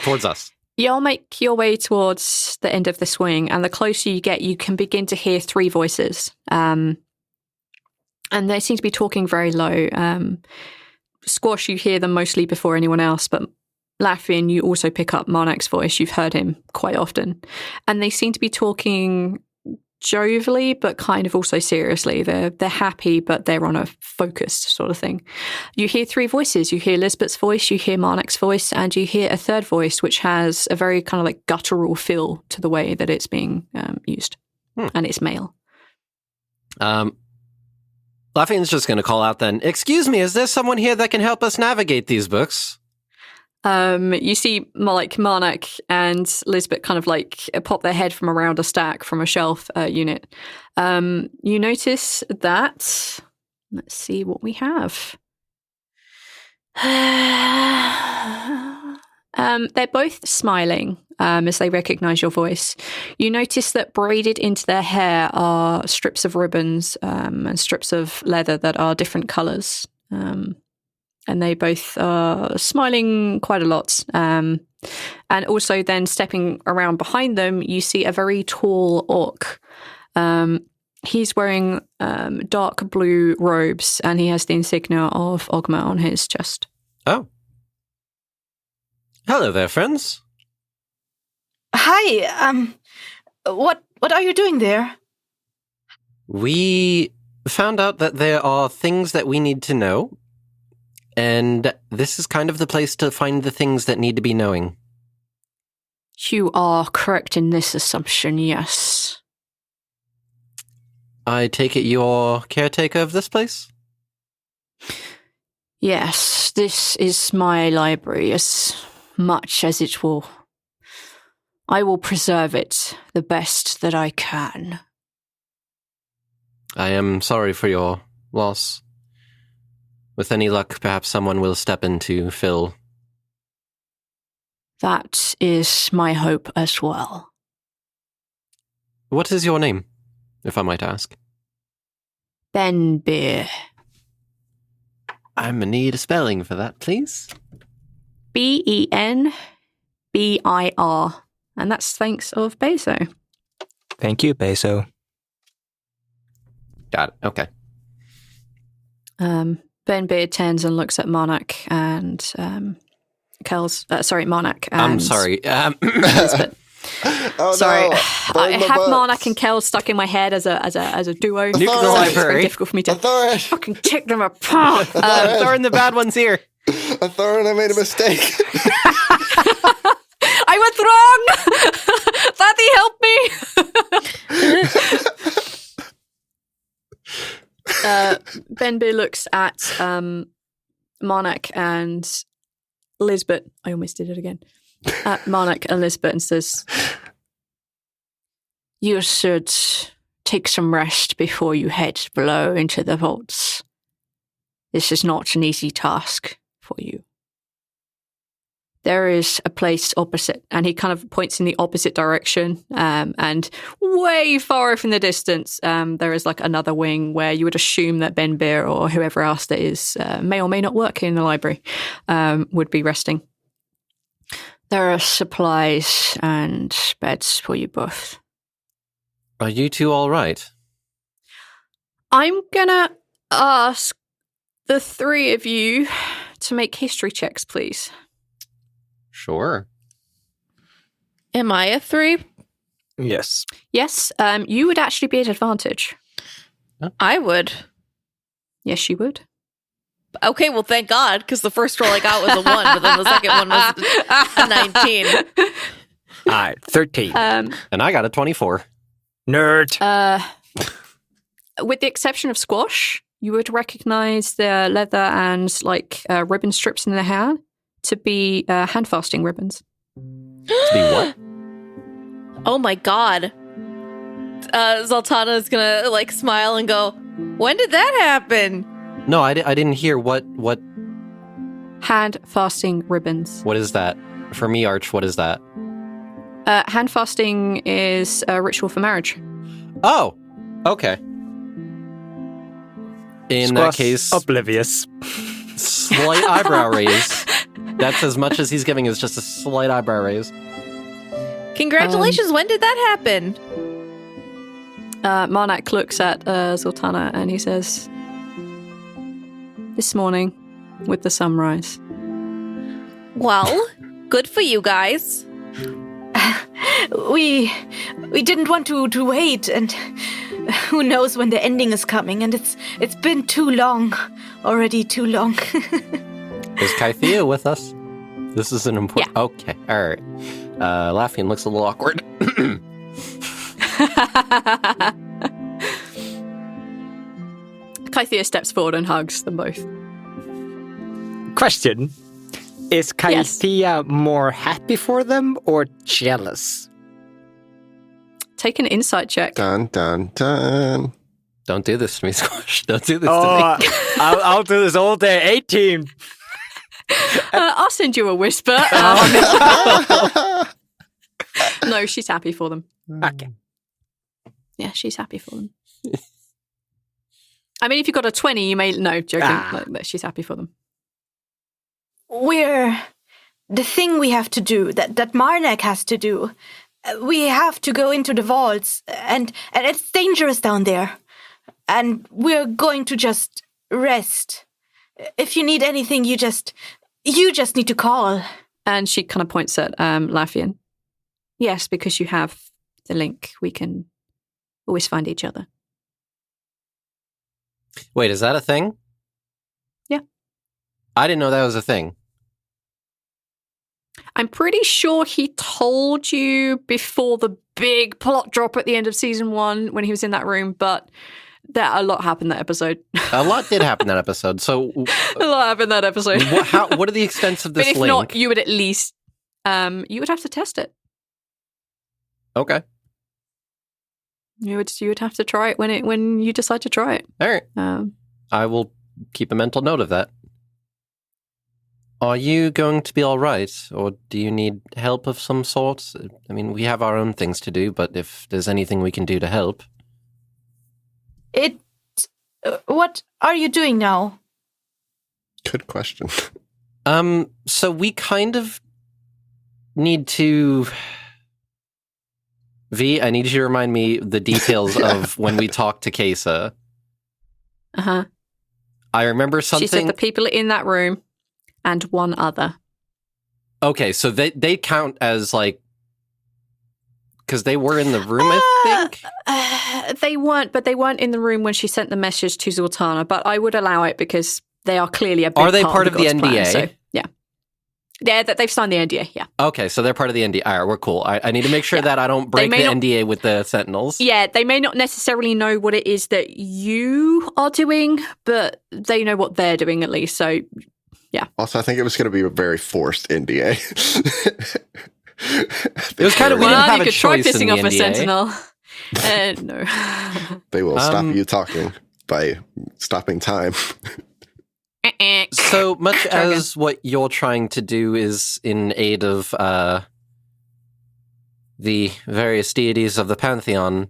Towards us. You'll make your way towards the end of the swing, and the closer you get, you can begin to hear three voices. And they seem to be talking very low. Squash, you hear them mostly before anyone else, but Laffian, you also pick up Marnak's voice. You've heard him quite often. And they seem to be talking jovially, but kind of also seriously. They're happy, but they're on a focused sort of thing. You hear three voices. You hear Lizbet's voice, you hear Marnak's voice, and you hear a third voice, which has a very kind of like guttural feel to the way that it's being used. And it's male. Laffian's just going to call out then, "Excuse me, is there someone here that can help us navigate these books?" You see like Marnak and Lizbet kind of like pop their head from around a stack from a shelf unit. You notice that, let's see what we have. They're both smiling as they recognize your voice. You notice that braided into their hair are strips of ribbons and strips of leather that are different colors. And they both are smiling quite a lot. And also then stepping around behind them, you see a very tall orc. He's wearing dark blue robes, and he has the insignia of Ogma on his chest. Oh. Hello there, friends. Hi, what are you doing there? We found out that there are things that we need to know, and this is kind of the place to find the things that need to be knowing. You are correct in this assumption, yes. I take it you're caretaker of this place? Yes, this is my library as much as it will. I will preserve it the best that I can. I am sorry for your loss. With any luck, perhaps someone will step in to fill. That is my hope as well. What is your name, if I might ask? Ben Beer. I'm gonna need a spelling for that, please. BenBir. And that's thanks of Bezo. Thank you, Bezo. Got it. Okay. Ben Beer turns and looks at Marnak and Marnak and... I'm sorry. Lizbet. Oh, Sorry, no. I have Marnak and Kel stuck in my head as a duo. Nuke the Athorin. It's library. very difficult for me to Athorin. fucking take them apart. Throwing the bad ones here. Athorin, I made a mistake. I went wrong. Daddy, help me. Ben Beer looks at Marnak and Lizbet. I almost did it again. At Marnak and Lizbet and says, "You should take some rest before you head below into the vaults. This is not an easy task for you. There is a place opposite," and he kind of points in the opposite direction, and way far off in the distance, there is like another wing where you would assume that Ben Beer or whoever else that is may or may not work in the library would be resting. There are supplies and beds for you both. Are you two all right? I'm gonna ask the three of you to make history checks, please. Sure. Am I a 3? Yes. Yes, you would actually be at advantage. I would. Yes, you would. Okay, well, thank God, because the first roll I got was a 1, but then the second one was a 19. All right, 13. And I got a 24. Nerd. With the exception of Squash, you would recognize the leather and ribbon strips in the hair to be handfasting ribbons. To be what? Oh my God. Zaltanna is gonna smile and go, "When did that happen?" No, I didn't hear what Handfasting ribbons. What is that? For me, Arch, what is that? Handfasting is a ritual for marriage. Oh, okay. In that Squash case, oblivious. slight eyebrow raise. That's as much as he's giving is just a slight eyebrow raise. Congratulations, when did that happen? Marnak looks at Zaltanna and he says, "This morning, with the sunrise." Well, good for you guys. We didn't want to wait, and who knows when the ending is coming, and it's been too long, already too long. Is Kythea with us? This is an important... Yeah. Okay, all right. Laffian looks a little awkward. Kythea steps forward and hugs them both. Question. Is Kythea more happy for them or jealous? Take an insight check. Dun, dun, dun. Don't do this to me, Squash. Don't do this Oh, to me. I'll do this all day. 18. I'll send you a whisper. No, she's happy for them. Okay. Yeah, she's happy for them. I mean, if you got a 20, you may... No, joking. She's happy for them. The thing we have to do, that Marnak has to do, we have to go into the vaults, and it's dangerous down there. And we're going to just rest. If you need anything, you just need to call. And she kind of points at Laffian. Yes, because you have the link. We can always find each other. Wait, is that a thing? Yeah. I didn't know that was a thing. I'm pretty sure he told you before the big plot drop at the end of season 1 when he was in that room, but a lot happened that episode. A lot did happen that episode. So a lot happened that episode. What are the extents of this but if link? not, you would at least you would have to test it. Okay. You would have to try it when you decide to try it. All right. I will keep a mental note of that. Are you going to be all right, or do you need help of some sort? I mean, we have our own things to do, but if there's anything we can do to help. What are you doing now? Good question. So we kind of need to... V, I need you to remind me the details of when we talked to Kessi. Uh-huh. I remember something... She said the people in that room and one other. Okay, so they count as, like... Because they were in the room, I think? They weren't in the room when she sent the message to Zaltanna, but I would allow it because they are clearly a big Are they part of the NDA? Plan, so, yeah. Yeah, they've signed the NDA, yeah. Okay, so they're part of the NDA. All right, we're cool. I need to make sure that I don't break the NDA with the Sentinels. Yeah, they may not necessarily know what it is that you are doing, but they know what they're doing at least, so yeah. Also, I think it was going to be a very forced NDA. It was kind of, we didn't have you a could try choice in pissing the off a NDA. sentinel. No. They will stop you talking by stopping time. So much as what you're trying to do is in aid of the various deities of the Pantheon,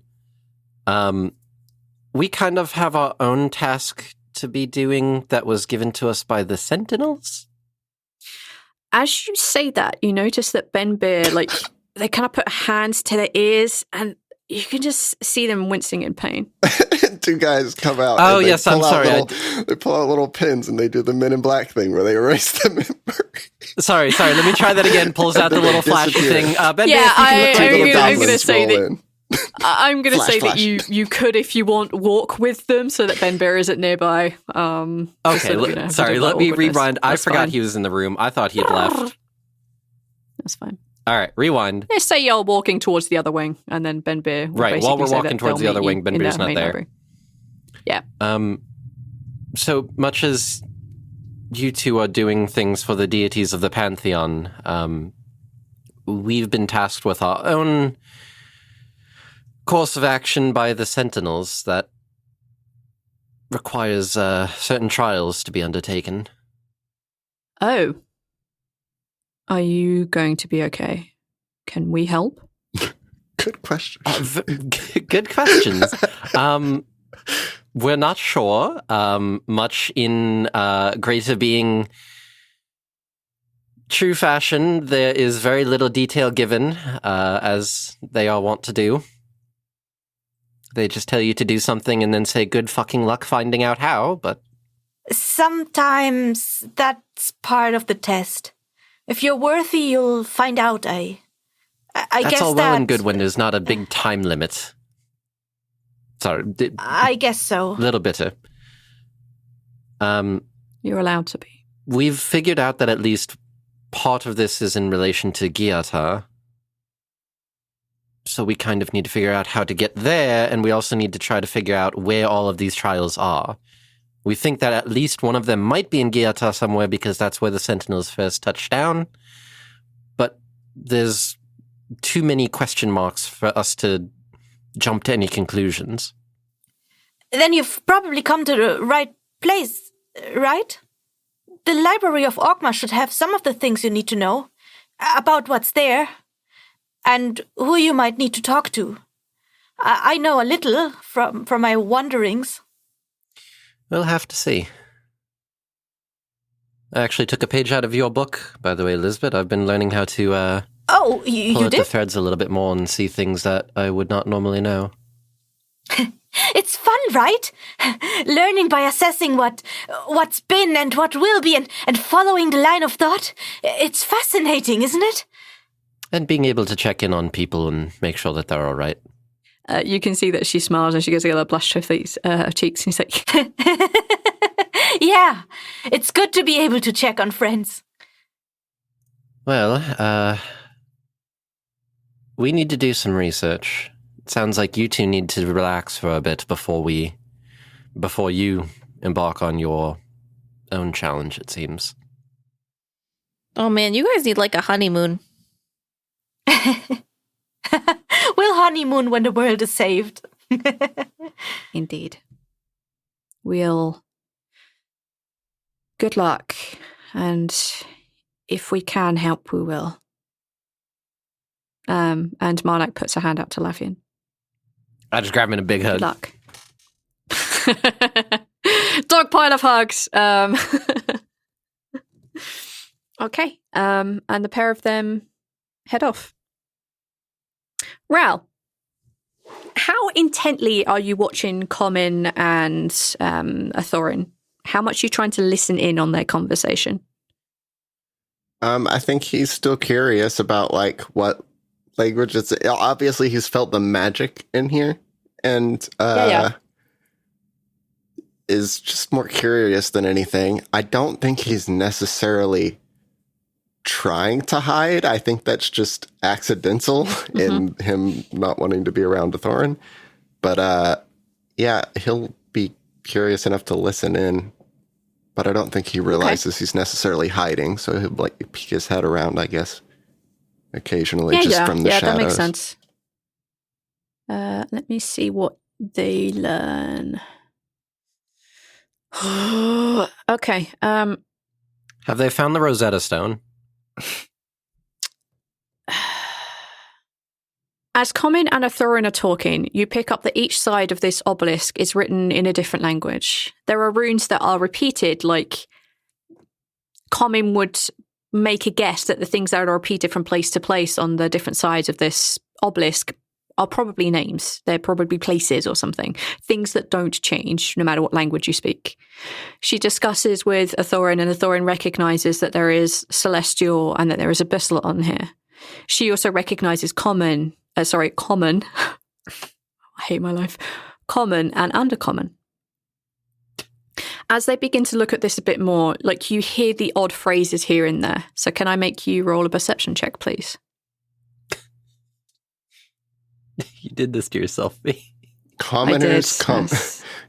we kind of have our own task to be doing that was given to us by the Sentinels. As you say that, you notice that Ben Bear, like, they kind of put hands to their ears and you can just see them wincing in pain. Two guys come out. Oh, and they yes, I'm pull out sorry. they pull out little pins and they do the Men in Black thing where they erase the memory. Sorry. Let me try that again. Pulls out the little flashy thing. Ben, Yeah, I'm going to say that. in. I'm going to say Flash. that you could, if you want, walk with them so that Ben Bear isn't nearby. Okay, let me rewind. I forgot he was in the room. I thought he had left. That's fine. All right, rewind. Let's say you're walking towards the other wing, and then Ben Bear. Right, while we're walking towards the other wing, Ben Bear's not there. Library. Yeah. So much as you two are doing things for the deities of the Pantheon, we've been tasked with our own course of action by the Sentinels that requires certain trials to be undertaken. Oh. Are you going to be okay? Can we help? Good question. Good questions. We're not sure. Much in Greater Being true fashion, there is very little detail given, as they are wont to do. They just tell you to do something and then say good fucking luck finding out how, but... Sometimes that's part of the test. If you're worthy, you'll find out, I That's guess all well and good when there's not a big time limit. Sorry. I guess so. Little bitter. You're allowed to be. We've figured out that at least part of this is in relation to Giata. So we kind of need to figure out how to get there, and we also need to try to figure out where all of these trials are. We think that at least one of them might be in Giata somewhere because that's where the Sentinels first touched down. But there's too many question marks for us to jump to any conclusions. Then you've probably come to the right place, right? The Library of Orkma should have some of the things you need to know about what's there and who you might need to talk to. I know a little from my wanderings. We'll have to see. I actually took a page out of your book, by the way, Lizbet. I've been learning how to Oh, pull you out did? the threads a little bit more and see things that I would not normally know. It's fun, right? Learning by assessing what's been and what will be and following the line of thought. It's fascinating, isn't it? And being able to check in on people and make sure that they're all right. You can see that she smiles and she gets a little blush to her cheeks. And she's like, Yeah, it's good to be able to check on friends. Well, we need to do some research. It sounds like you two need to relax for a bit before you embark on your own challenge, it seems. Oh man, you guys need like a honeymoon. We'll honeymoon when the world is saved. Indeed. We'll... Good luck, and if we can help, we will. And Marnak puts her hand out to Laffian. I just grab him in a big hug. Good luck. Dog pile of hugs. Okay. And the pair of them head off. Rhal, how intently are you watching Common and Athorin? How much are you trying to listen in on their conversation? I think he's still curious about like what language it's. Obviously, he's felt the magic in here, and is just more curious than anything. I don't think he's necessarily trying to hide. I think that's just accidental in him not wanting to be around Athorin. But yeah, he'll be curious enough to listen in. But I don't think he realizes he's necessarily hiding, so he'll like peek his head around, I guess, occasionally, from the shadows. Yeah, that makes sense. Let me see what they learn. Okay. Have they found the Rosetta Stone? As Common and Athorin are talking, you pick up that each side of this obelisk is written in a different language. There are runes that are repeated, like Common would make a guess that the things that are repeated from place to place on the different sides of this obelisk are probably names. They're probably places or something. Things that don't change, no matter what language you speak. She discusses with Athorin, and Athorin recognizes that there is celestial and that there is abyssal on here. She also recognizes common. I hate my life. Common and undercommon. As they begin to look at this a bit more, like you hear the odd phrases here and there. So can I make you roll a perception check, please? You did this to yourself, B. Commoners,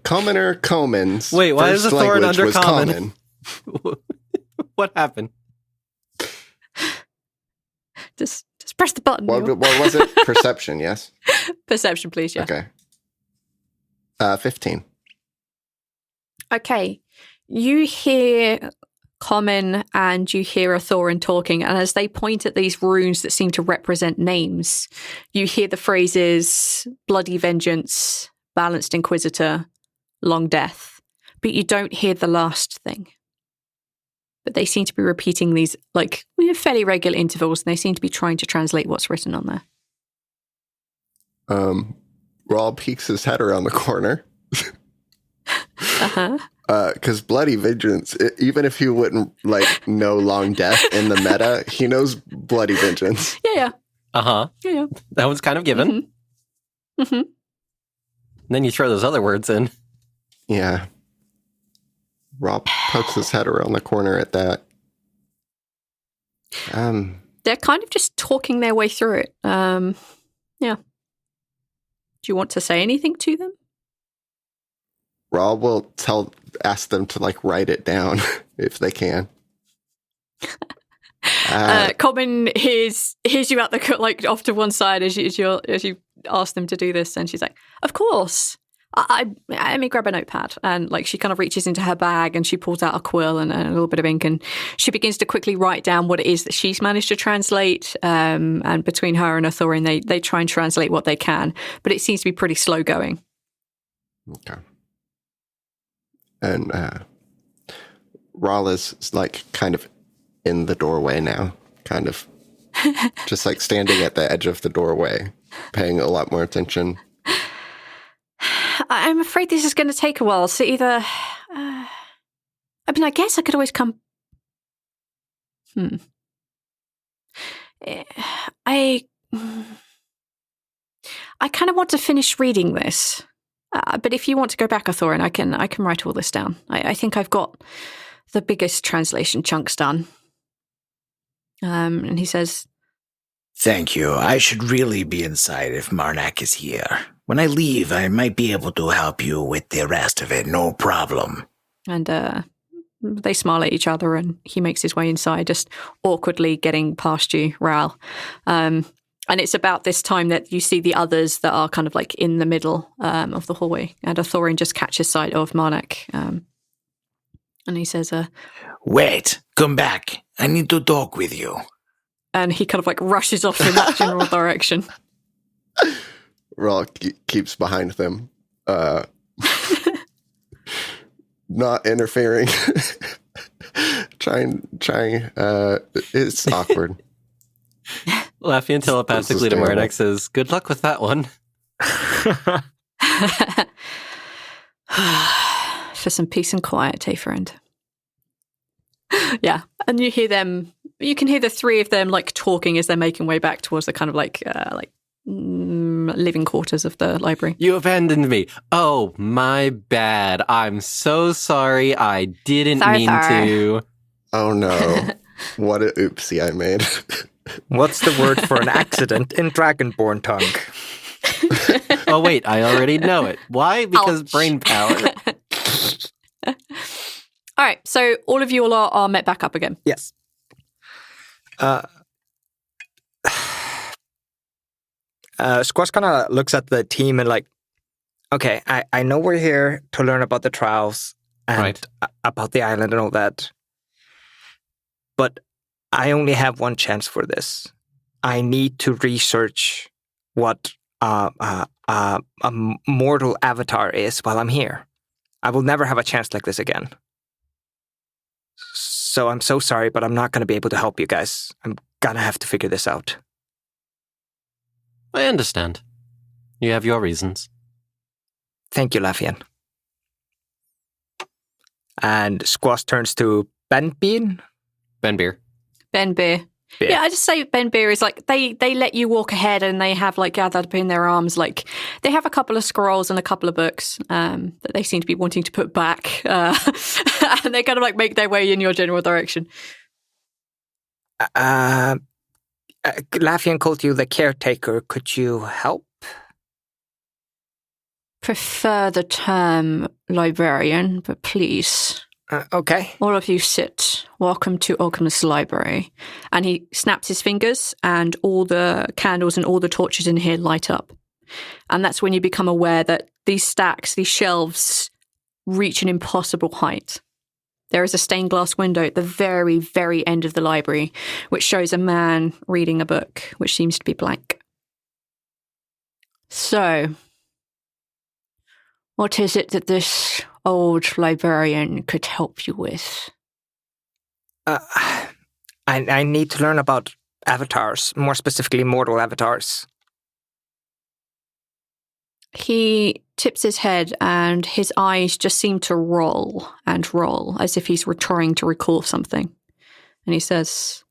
commoner, commons. Wait, why is Athorin under common? What happened? Just press the button. What was it? Perception, yes? Perception, please, yeah. Okay. 15. Okay. You hear Common and you hear Athorin talking, and as they point at these runes that seem to represent names, you hear the phrases bloody vengeance, balanced inquisitor, long death, but you don't hear the last thing. But they seem to be repeating these like fairly regular intervals, and they seem to be trying to translate what's written on there. Rhal peeks his head around the corner. Because bloody vengeance, even if he wouldn't know long death in the meta, he knows bloody vengeance. Yeah. Yeah. That one's kind of given. Then you throw those other words in. Yeah. Rhal pokes his head around the corner at that. They're kind of just talking their way through it. Yeah. Do you want to say anything to them? Rhal will ask them to write it down if they can. Common hears you out the off to one side as you ask them to do this, and she's like, "Of course." Let me grab a notepad, and she kind of reaches into her bag and she pulls out a quill and a little bit of ink, and she begins to quickly write down what it is that she's managed to translate. And between her and Athorin, they try and translate what they can, but it seems to be pretty slow going. Okay. And Rhal is kind of in the doorway now, kind of just standing at the edge of the doorway, paying a lot more attention. I'm afraid this is going to take a while. So either, I guess I could always come. I kind of want to finish reading this. But if you want to go back, Athorin, I can write all this down. I think I've got the biggest translation chunks done. And he says, Thank you. I should really be inside if Marnak is here. When I leave, I might be able to help you with the rest of it, no problem. and they smile at each other, and he makes his way inside, just awkwardly getting past you, Rhal. And it's about this time that you see the others that are kind of like in the middle of the hallway, and Athorin just catches sight of Marnak. And he says, Wait, come back. I need to talk with you. And he kind of like rushes off in that general direction. Rhal keeps behind them, not interfering. trying. It's awkward. Laffian telepathically to Marnak says, "Good luck with that one." For some peace and quiet, friend. Yeah, and you hear them. You can hear the three of them like talking as they're making way back towards the kind of like living quarters of the library. You abandoned me. Oh, my bad. I'm so sorry. I didn't mean to. Oh no. What a oopsie I made. What's the word for an accident in Dragonborn tongue? Oh, wait. I already know it. Why? Because brain power. All right. So all of you all are met back up again. Yes. Squash kind of looks at the team and like, okay, I know we're here to learn about the trials and about the island and all that, but I only have one chance for this. I need to research what a mortal avatar is while I'm here. I will never have a chance like this again. So I'm so sorry, but I'm not going to be able to help you guys. I'm going to have to figure this out. I understand. You have your reasons. Thank you, Laffian. And Squash turns to Ben Bean. Ben Beer. Ben Beer. Yeah, I just say Ben Beer is like, they let you walk ahead and they have like gathered up in their arms, like they have a couple of scrolls and a couple of books that they seem to be wanting to put back. And they kind of like make their way in your general direction. Laffian called you the caretaker. Could you help? Prefer the term librarian, but please. Okay. All of you sit. Welcome to Ogmus Library. And he snaps his fingers and all the candles and all the torches in here light up. And that's when you become aware that these stacks, these shelves, reach an impossible height. There is a stained glass window at the very, very end of the library, which shows a man reading a book, which seems to be blank. So, what is it that this old librarian could help you with? I need to learn about avatars, more specifically mortal avatars. He tips his head and his eyes just seem to roll and roll as if he's trying to recall something. And he says,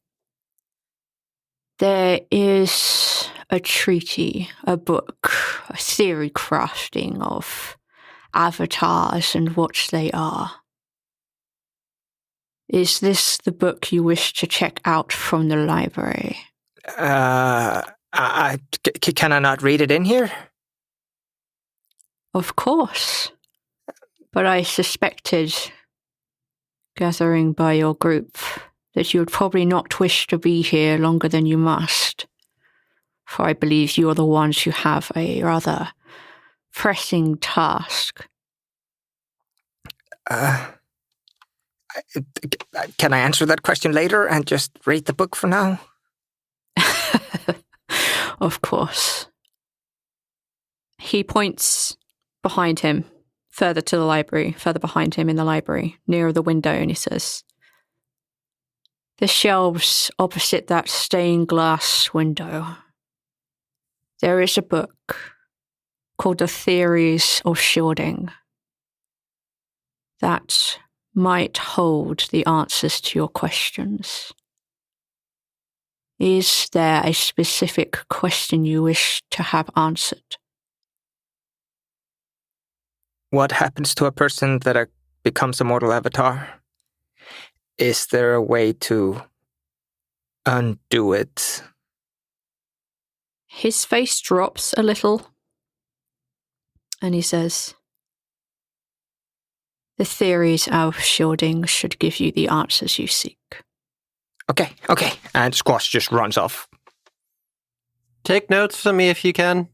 there is a treaty, a book, a theory crafting of avatars and what they are. Is this the book you wish to check out from the library? Can I not read it in here? Of course. But I suspected, gathering by your group, that you would probably not wish to be here longer than you must. For I believe you are the ones who have a rather pressing task. Can I answer that question later and just read the book for now? Of course. He points behind him, further to the library, further behind him in the library, nearer the window, and he says, the shelves opposite that stained glass window. There is a book called The Theories of Shielding that might hold the answers to your questions. Is there a specific question you wish to have answered? What happens to a person that becomes a mortal avatar? Is there a way to undo it. His face drops a little, and he says, "The theories of shielding should give you the answers you seek." Okay. And Squash just runs off. Take notes for me if you can.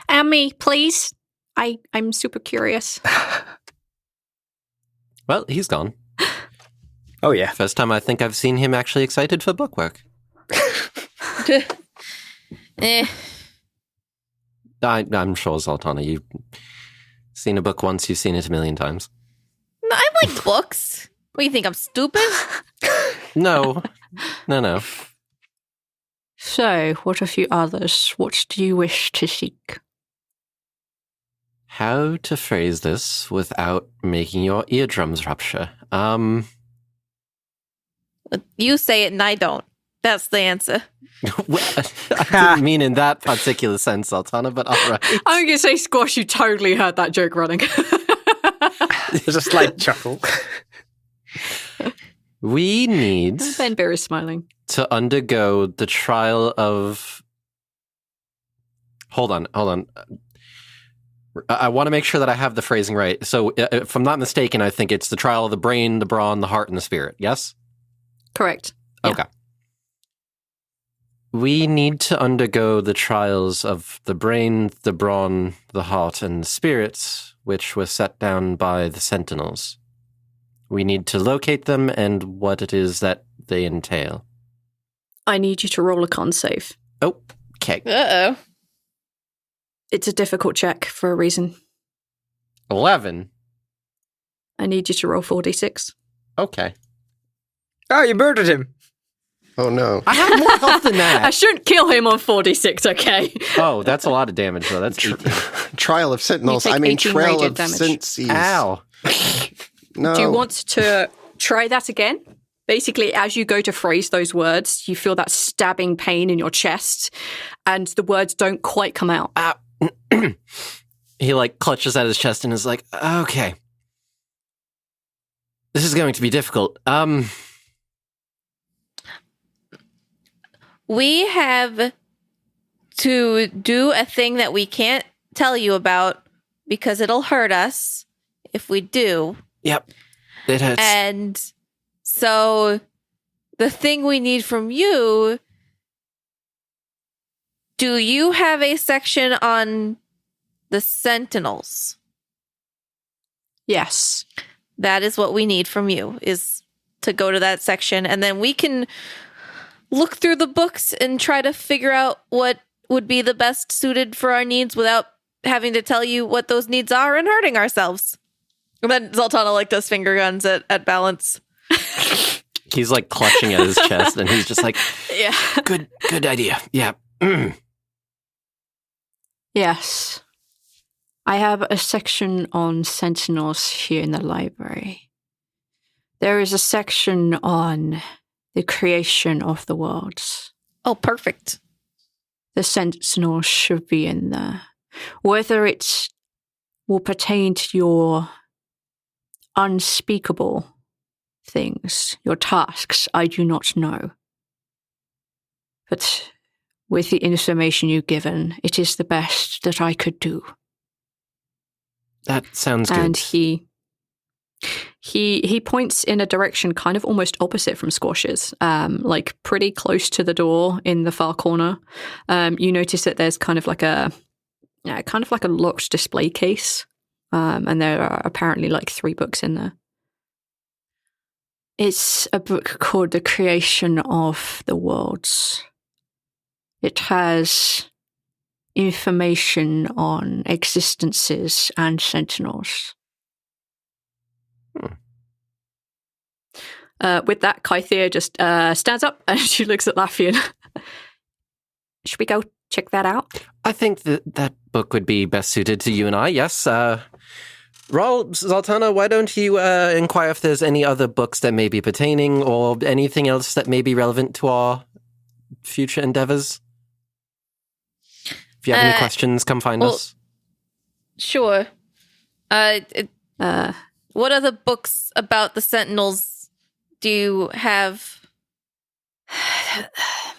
And me, please. I'm super curious. Well, he's gone. Oh, yeah. First time I think I've seen him actually excited for bookwork. I'm sure, Zaltanna, you've seen a book once, you've seen it a million times. No, I like books. What, you think I'm stupid? No. So, what of you others? What do you wish to seek? How to phrase this without making your eardrums rupture? You say it and I don't. That's the answer. Well, I didn't mean in that particular sense, Zaltanna, but all right. I'm going to say, Squash, you totally heard that joke running. There's a slight chuckle. We need Ben Bear is smiling. to undergo the trial of... Hold on. I want to make sure that I have the phrasing right. So if I'm not mistaken, I think it's the trial of the brain, the brawn, the heart, and the spirit. Yes? Correct. Yeah. Okay. We need to undergo the trials of the brain, the brawn, the heart, and the spirits, which were set down by the sentinels. We need to locate them and what it is that they entail. I need you to roll a con save. Okay. Uh-oh. It's a difficult check for a reason. 11. I need you to roll 4d6. Okay. Oh, you murdered him. Oh, no. I have more health than I that. shouldn't kill him on 4d6, okay? Oh, that's a lot of damage, though. That's 18. Trial of Sentinels. You take I mean, 18 Trail radiant of damage. Senses. Ow. No. Do you want to try that again? Basically, as you go to phrase those words, you feel that stabbing pain in your chest, and the words don't quite come out. He, clutches at his chest and is like, okay. This is going to be difficult. We have to do a thing that we can't tell you about because it'll hurt us if we do. Yep. It hurts. And so the thing we need from you, do you have a section on the Sentinels? Yes. That is what we need from you, is to go to that section. And then we can look through the books and try to figure out what would be the best suited for our needs without having to tell you what those needs are and hurting ourselves. And then Zaltanna does finger guns at Balance. He's clutching at his chest and he's just like, Yeah. good idea. Yeah. Yes. I have a section on Sentinels here in the library. There is a section on the creation of the worlds. Oh, perfect. The Sentinels should be in there. Whether it will pertain to your unspeakable things, your tasks, I do not know. But with the information you've given, it is the best that I could do. That sounds good. And he points in a direction kind of almost opposite from Squash's, pretty close to the door in the far corner. You notice that there's kind of like a locked display case, and there are apparently 3 books in there. It's a book called The Creation of the Worlds. It has information on existences and sentinels. With that, Kythea just stands up and she looks at Laffian. Should we go check that out? I think that book would be best suited to you and I, yes. Rhal, Zaltanna, why don't you inquire if there's any other books that may be pertaining or anything else that may be relevant to our future endeavors? If you have any questions, come find us. Sure. What other books about the Sentinels do you have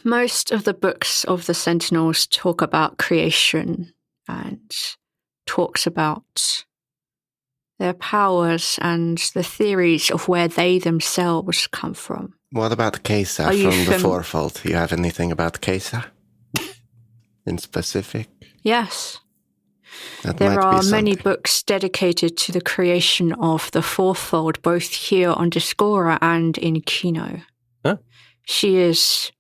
most of the books of the Sentinels talk about creation and talks about their powers and the theories of where they themselves come from. What about Kesa from the Fourfold? You have anything about Kesa in specific? Yes. There are many books dedicated to the creation of the Fourfold, both here on Discora and in Kino. Huh? She is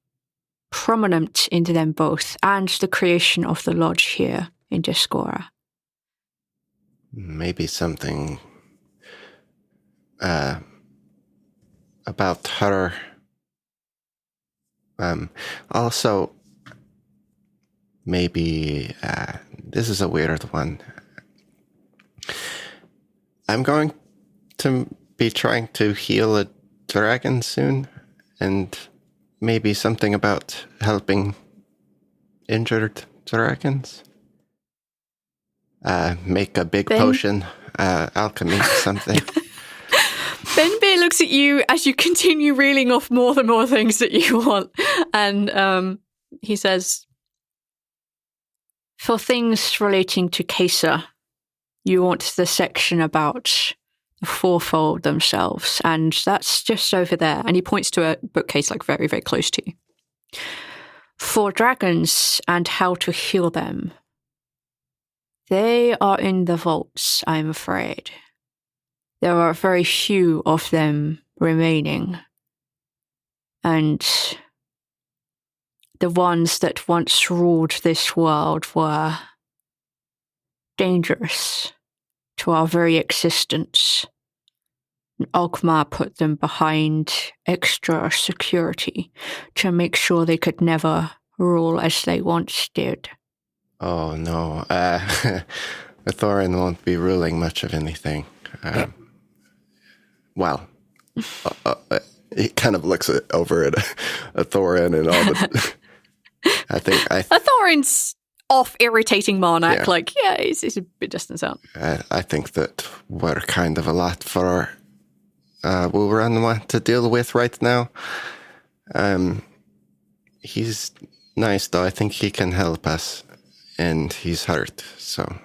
prominent in them both, and the creation of the Lodge here in Discora. Maybe something about her. Also, maybe this is a weird one. I'm going to be trying to heal a dragon soon, and maybe something about helping injured dragons. Make a big potion, alchemy, something. Benbeer looks at you as you continue reeling off more and more things that you want. And he says, for things relating to Kesa, you want the section about the Fourfold themselves. And that's just over there. And he points to a bookcase like very, very close to you. For dragons and how to heal them, they are in the vaults, I'm afraid. There are very few of them remaining. And the ones that once ruled this world were dangerous to our very existence. And Ogmar put them behind extra security to make sure they could never rule as they once did. Oh, no. Athorin won't be ruling much of anything. He kind of looks over at Athorin and all the... Athorin's off irritating Marnak. Yeah. He's a bit distant out. I think that we're kind of a lot for Wurun to deal with right now. He's nice, though. I think he can help us. And he's hurt, so...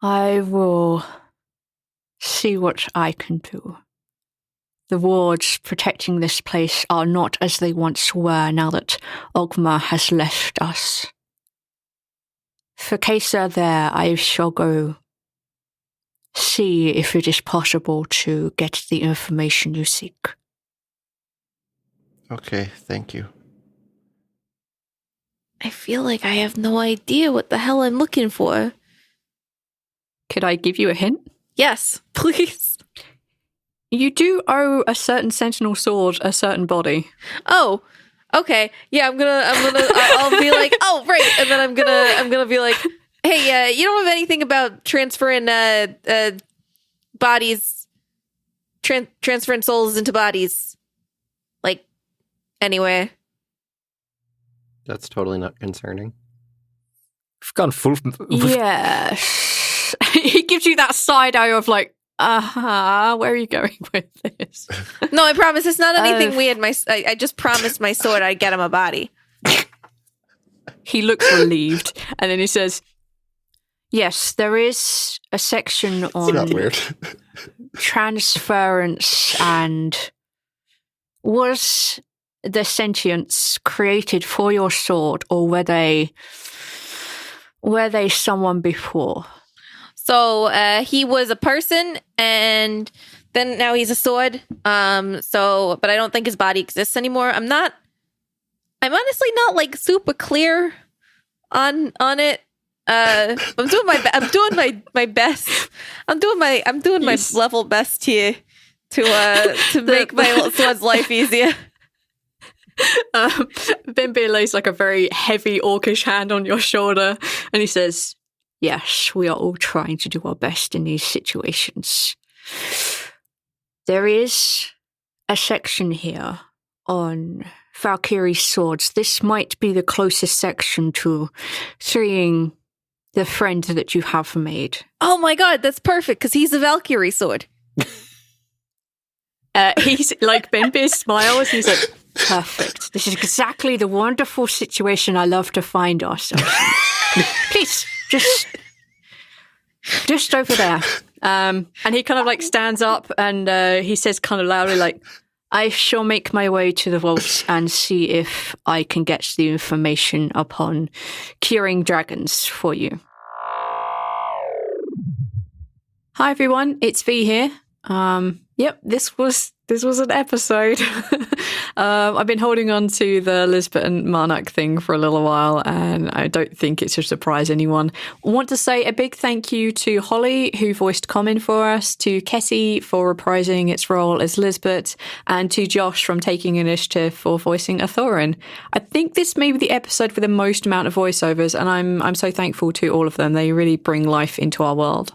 I will see what I can do. The wards protecting this place are not as they once were now that Ogmar has left us. For Kesa there, I shall go see if it is possible to get the information you seek. Okay, thank you. I feel like I have no idea what the hell I'm looking for. Could I give you a hint? Yes, please. You do owe a certain sentinel sword a certain body. Oh, okay. Yeah, I'll be like, oh, right. And then I'm gonna be like, hey, you don't have anything about transferring bodies, transferring souls into bodies, like, anyway. That's totally not concerning. I've gone full. Yes. He gives you that side eye of like, where are you going with this? No, I promise it's not anything weird. I just promised my sword I'd get him a body. He looks relieved, and then he says, yes, there is a section on not weird. transference and was the sentience created for your sword, or were they someone before? So he was a person, and then now he's a sword. But I don't think his body exists anymore. I'm honestly not like super clear on it. I'm doing my best. I'm doing my level best here to make my sword's life easier. Benbeer lays like a very heavy orcish hand on your shoulder, and he says, yes, we are all trying to do our best in these situations. There is a section here on Valkyrie's swords. This might be the closest section to freeing the friend that you have made. Oh my god, that's perfect, because he's a Valkyrie sword. He's like, Benbeer smiles, he's like, Perfect. This is exactly the wonderful situation I love to find ourselves in. Please, just over there. And he kind of like stands up and he says kind of loudly like, I shall make my way to the vaults and see if I can get the information upon curing dragons for you. Hi everyone, it's V here. Yep, this was an episode. I've been holding on to the Lizbet and Marnak thing for a little while, and I don't think it should surprise anyone. I want to say a big thank you to Holly, who voiced Common for us, to Kessi for reprising its role as Lizbet, and to Josh from taking initiative for voicing Athorin. I think this may be the episode with the most amount of voiceovers, and I'm so thankful to all of them. They really bring life into our world.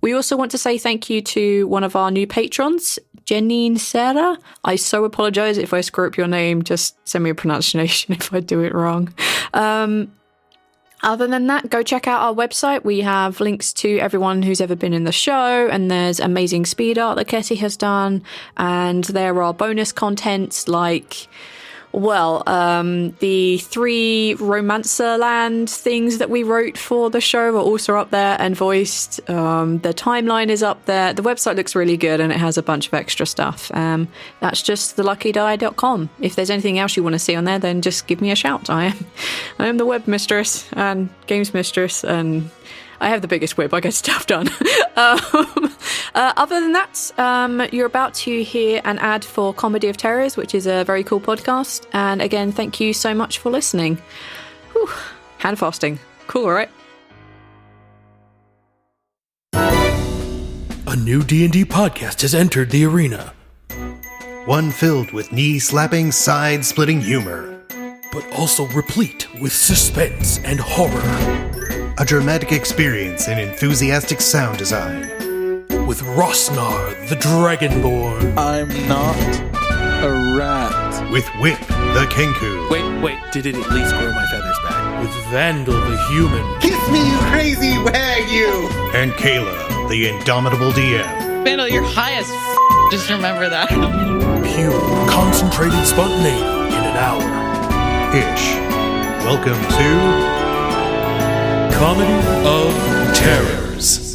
We also want to say thank you to one of our new patrons, Janine Sarah. I so apologize if I screw up your name. Just send me a pronunciation if I do it wrong. Other than that, go check out our website. We have links to everyone who's ever been in the show, and there's amazing speed art that Kessi has done, and there are bonus contents like... the 3 Romancer Land things that we wrote for the show are also up there and voiced. The timeline is up there. The website looks really good and it has a bunch of extra stuff. That's just theluckydie.com. If there's anything else you want to see on there, then just give me a shout. I am the web mistress and games mistress, and I have the biggest whip. I get stuff done. Other than that, you're about to hear an ad for Comedy of Terrors, which is a very cool podcast. And again, thank you so much for listening. Whew. Handfasting. Cool, right? A new D&D podcast has entered the arena. One filled with knee-slapping, side-splitting humor. But also replete with suspense and horror. A dramatic experience in enthusiastic sound design. With Rosnar, the Dragonborn. I'm not a rat. With Whip, the Kenku. Wait, did it at least grow my feathers back? With Vandal, the Human. Kiss me, you crazy wagyu! And Kayla, the indomitable DM. Vandal, you're high as just remember that. Pure, concentrated spontaneity in an hour. Ish. Welcome to... Comedy of Terrors.